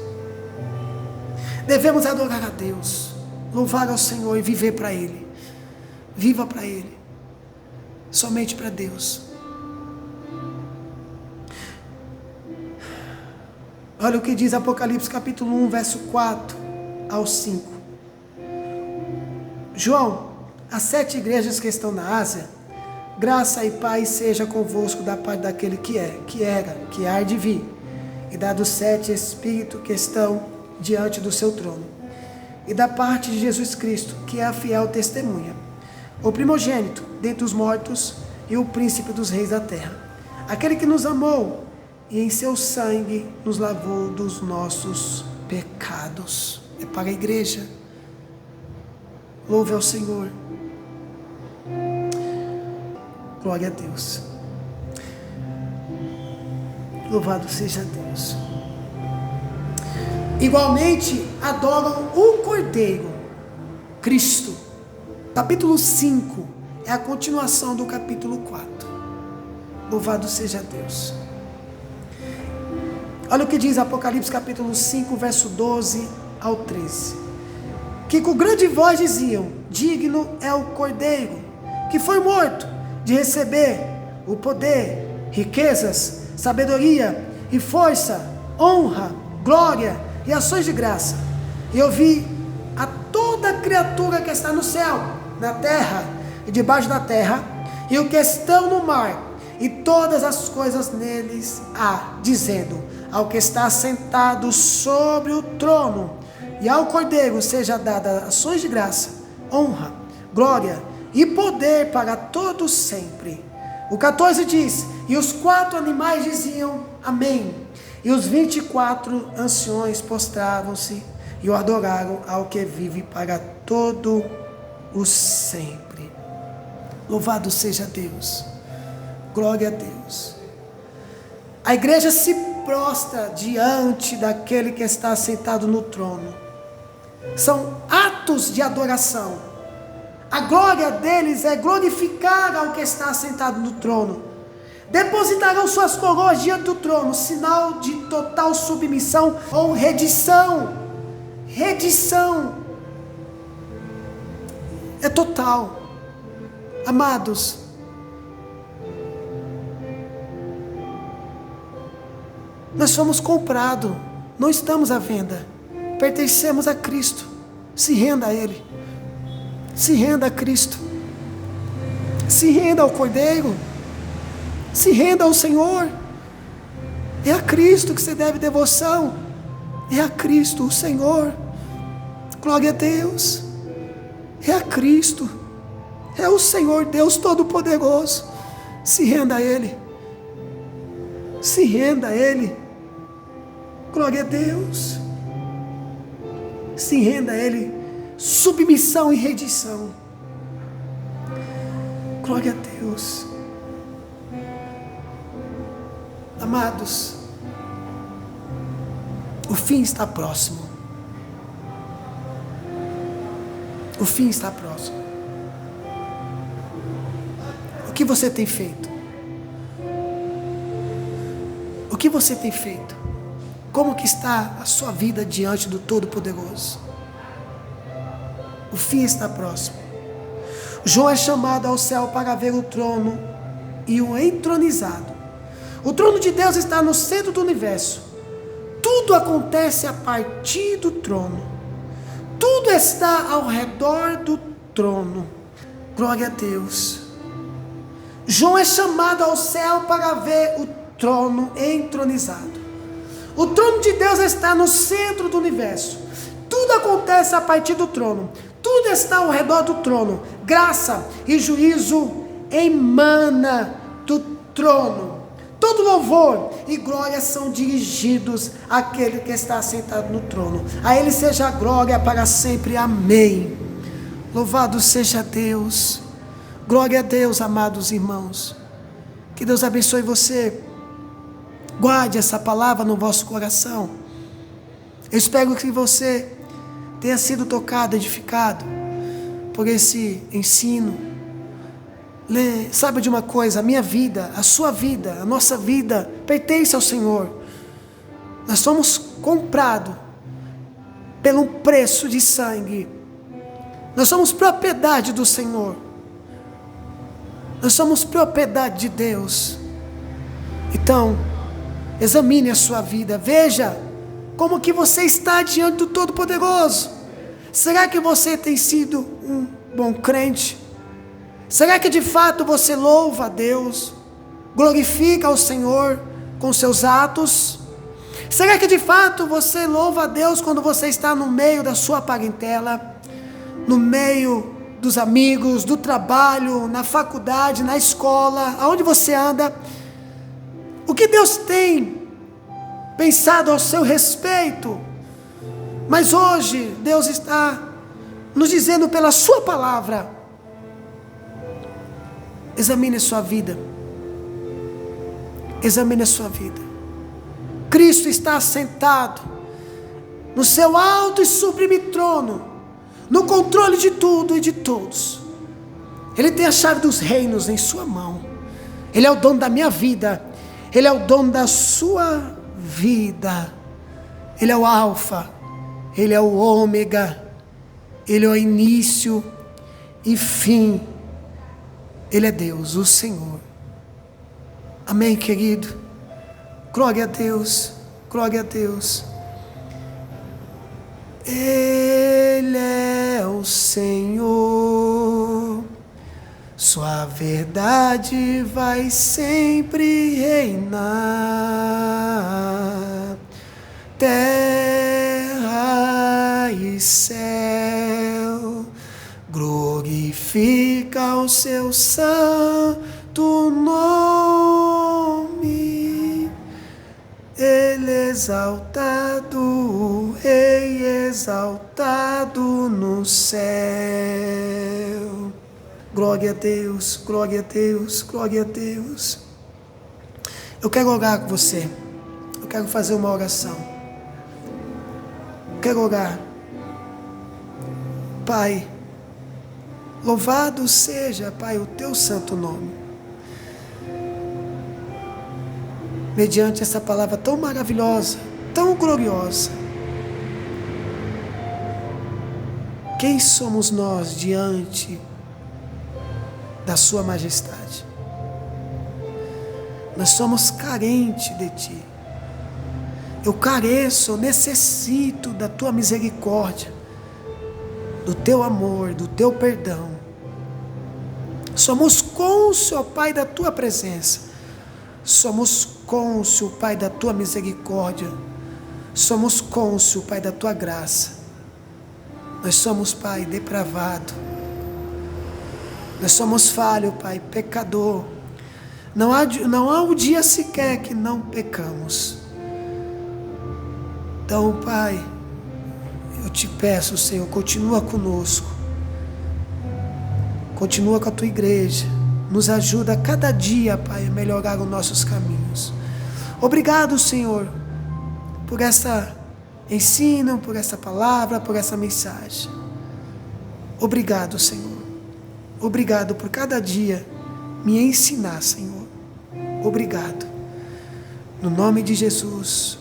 Devemos adorar a Deus, louvar ao Senhor e viver para Ele. Viva para Ele, somente para Deus. Olha o que diz Apocalipse capítulo 1, verso 4 ao 5. João, as 7 igrejas que estão na Ásia, graça e paz seja convosco da parte daquele que é, que era, que há de vir, e da dos 7 Espíritos que estão diante do seu trono, e da parte de Jesus Cristo, que é a fiel testemunha, o primogênito dentre os mortos e o príncipe dos reis da terra, aquele que nos amou e em seu sangue nos lavou dos nossos pecados. É para a igreja. Louve ao Senhor. Glória a Deus. Louvado seja Deus. Igualmente adoram o Cordeiro, Cristo. Capítulo 5 é a continuação do capítulo 4. Louvado seja Deus. Olha o que diz Apocalipse capítulo 5, verso 12 ao 13. Que com grande voz diziam: digno é o Cordeiro, que foi morto, de receber o poder, riquezas, sabedoria e força, honra, glória e ações de graça. E eu vi a toda criatura que está no céu, na terra e debaixo da terra, e o que estão no mar, e todas as coisas neles há, dizendo ao que está sentado sobre o trono e ao Cordeiro seja dada ações de graça, honra, glória e poder para todos sempre. O 14 diz: e os 4 animais diziam amém, e os 24 anciões prostravam-se e o adoraram ao que vive para todo o sempre. Louvado seja Deus. Glória a Deus. A igreja se prostra diante daquele que está sentado no trono. São atos de adoração. A glória deles é glorificar ao que está sentado no trono. Depositarão suas coroas diante do trono, sinal de total submissão ou redição. Redição é total. Amados, nós fomos comprados, não estamos à venda, pertencemos a Cristo. Se renda a Ele, se renda a Cristo, se renda ao Cordeiro, se renda ao Senhor. É a Cristo que você deve devoção, é a Cristo o Senhor. Glória a Deus. É a Cristo, é o Senhor Deus Todo-Poderoso. Se renda a Ele, se renda a Ele. Glória a Deus. Se renda a Ele. Submissão e rendição. Glória a Deus. Amados, o fim está próximo. O fim está próximo. O que você tem feito? O que você tem feito? Como que está a sua vida diante do Todo-Poderoso? O fim está próximo. João é chamado ao céu para ver o trono e o entronizado. O trono de Deus está no centro do universo. Tudo acontece a partir do trono. Tudo está ao redor do trono. Glória a Deus. João é chamado ao céu para ver o trono entronizado. O trono de Deus está no centro do universo. Tudo acontece a partir do trono. Tudo está ao redor do trono. Graça e juízo emana do trono. Todo louvor e glória são dirigidos àquele que está sentado no trono. A Ele seja a glória para sempre. Amém. Louvado seja Deus. Glória a Deus, amados irmãos. Que Deus abençoe você. Guarde essa palavra no vosso coração. Eu espero que você tenha sido tocado, edificado por esse ensino. Sabe de uma coisa? A minha vida, a sua vida, a nossa vida pertence ao Senhor. Nós somos comprados pelo preço de sangue. Nós somos propriedade do Senhor. Nós somos propriedade de Deus. Então, examine a sua vida. Veja como que você está diante do Todo-Poderoso. Será que você tem sido um bom crente? Será que de fato você louva a Deus? Glorifica ao Senhor com seus atos? Será que de fato você louva a Deus quando você está no meio da sua parentela? No meio dos amigos, do trabalho, na faculdade, na escola, aonde você anda? O que Deus tem pensado ao seu respeito? Mas hoje Deus está nos dizendo pela sua palavra: examine a sua vida. Examine a sua vida. Cristo está assentado no seu alto e sublime trono, no controle de tudo e de todos. Ele tem a chave dos reinos em sua mão. Ele é o dono da minha vida. Ele é o dono da sua vida. Ele é o alfa. Ele é o ômega. Ele é o início e fim. Ele é Deus, o Senhor. Amém, querido? Glória a Deus. Glória a Deus. Ele é o Senhor. Sua verdade vai sempre reinar. Terra e céu glorifica o seu santo nome. Ele exaltado, o Rei exaltado no céu. Glória a Deus, glória a Deus, glória a Deus. Eu quero orar com você. Eu quero fazer uma oração. Eu quero orar. Pai, louvado seja, Pai, o teu santo nome. Mediante essa palavra tão maravilhosa, tão gloriosa. Quem somos nós diante da sua majestade? Nós somos carentes de ti. Eu careço, eu necessito da tua misericórdia, do teu amor, do teu perdão. Somos cônscio, ó Pai, da tua presença. Somos cônscio, Pai, da tua misericórdia. Somos cônscio, Pai, da tua graça. Nós somos, Pai, depravado. Nós somos falho, Pai, pecador. Não há um dia sequer que não pecamos. Então, Pai, eu te peço, Senhor, continua conosco. Continua com a tua igreja. Nos ajuda a cada dia, Pai, a melhorar os nossos caminhos. Obrigado, Senhor, por essa ensino, por essa palavra, por essa mensagem. Obrigado, Senhor. Obrigado por cada dia me ensinar, Senhor. Obrigado. No nome de Jesus.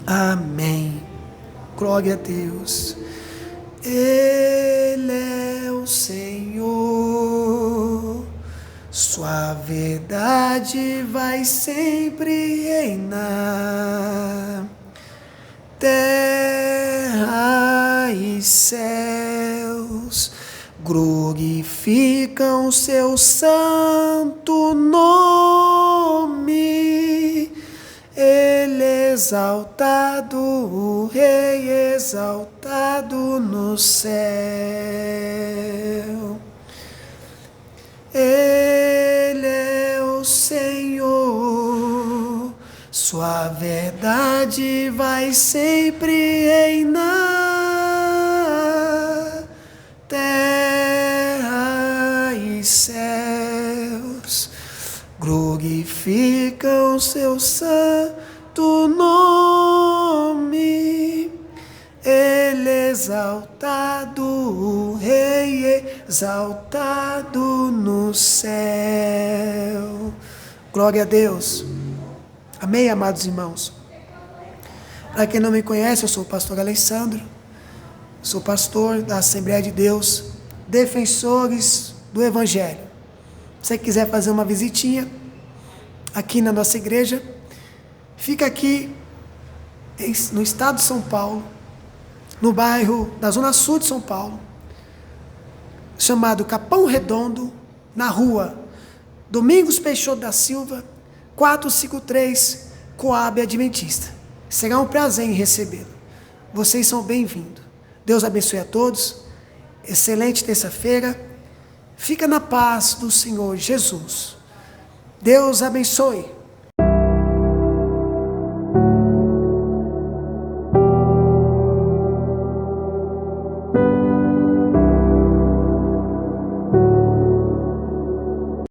Amém. Glória a Deus. Ele é o Senhor. Sua verdade vai sempre reinar. Terra e céus glorificam seu santo nome. Ele exaltado, o Rei exaltado no céu. Ele é o Senhor. Sua verdade vai sempre reinar. Terra e céus glorificam glorificam seu santo nome. Ele exaltado, o Rei exaltado no céu. Glória a Deus. Amém, amados irmãos. Para quem não me conhece, eu sou o pastor Alessandro. Sou pastor da Assembleia de Deus, Defensores do Evangelho. Se você quiser fazer uma visitinha aqui na nossa igreja, fica aqui no estado de São Paulo, no bairro da Zona Sul de São Paulo, chamado Capão Redondo, na rua Domingos Peixoto da Silva, 453, Coab Adventista. Será um prazer em recebê-lo. Vocês são bem-vindos. Deus abençoe a todos. Excelente terça-feira. Fica na paz do Senhor Jesus. Deus abençoe.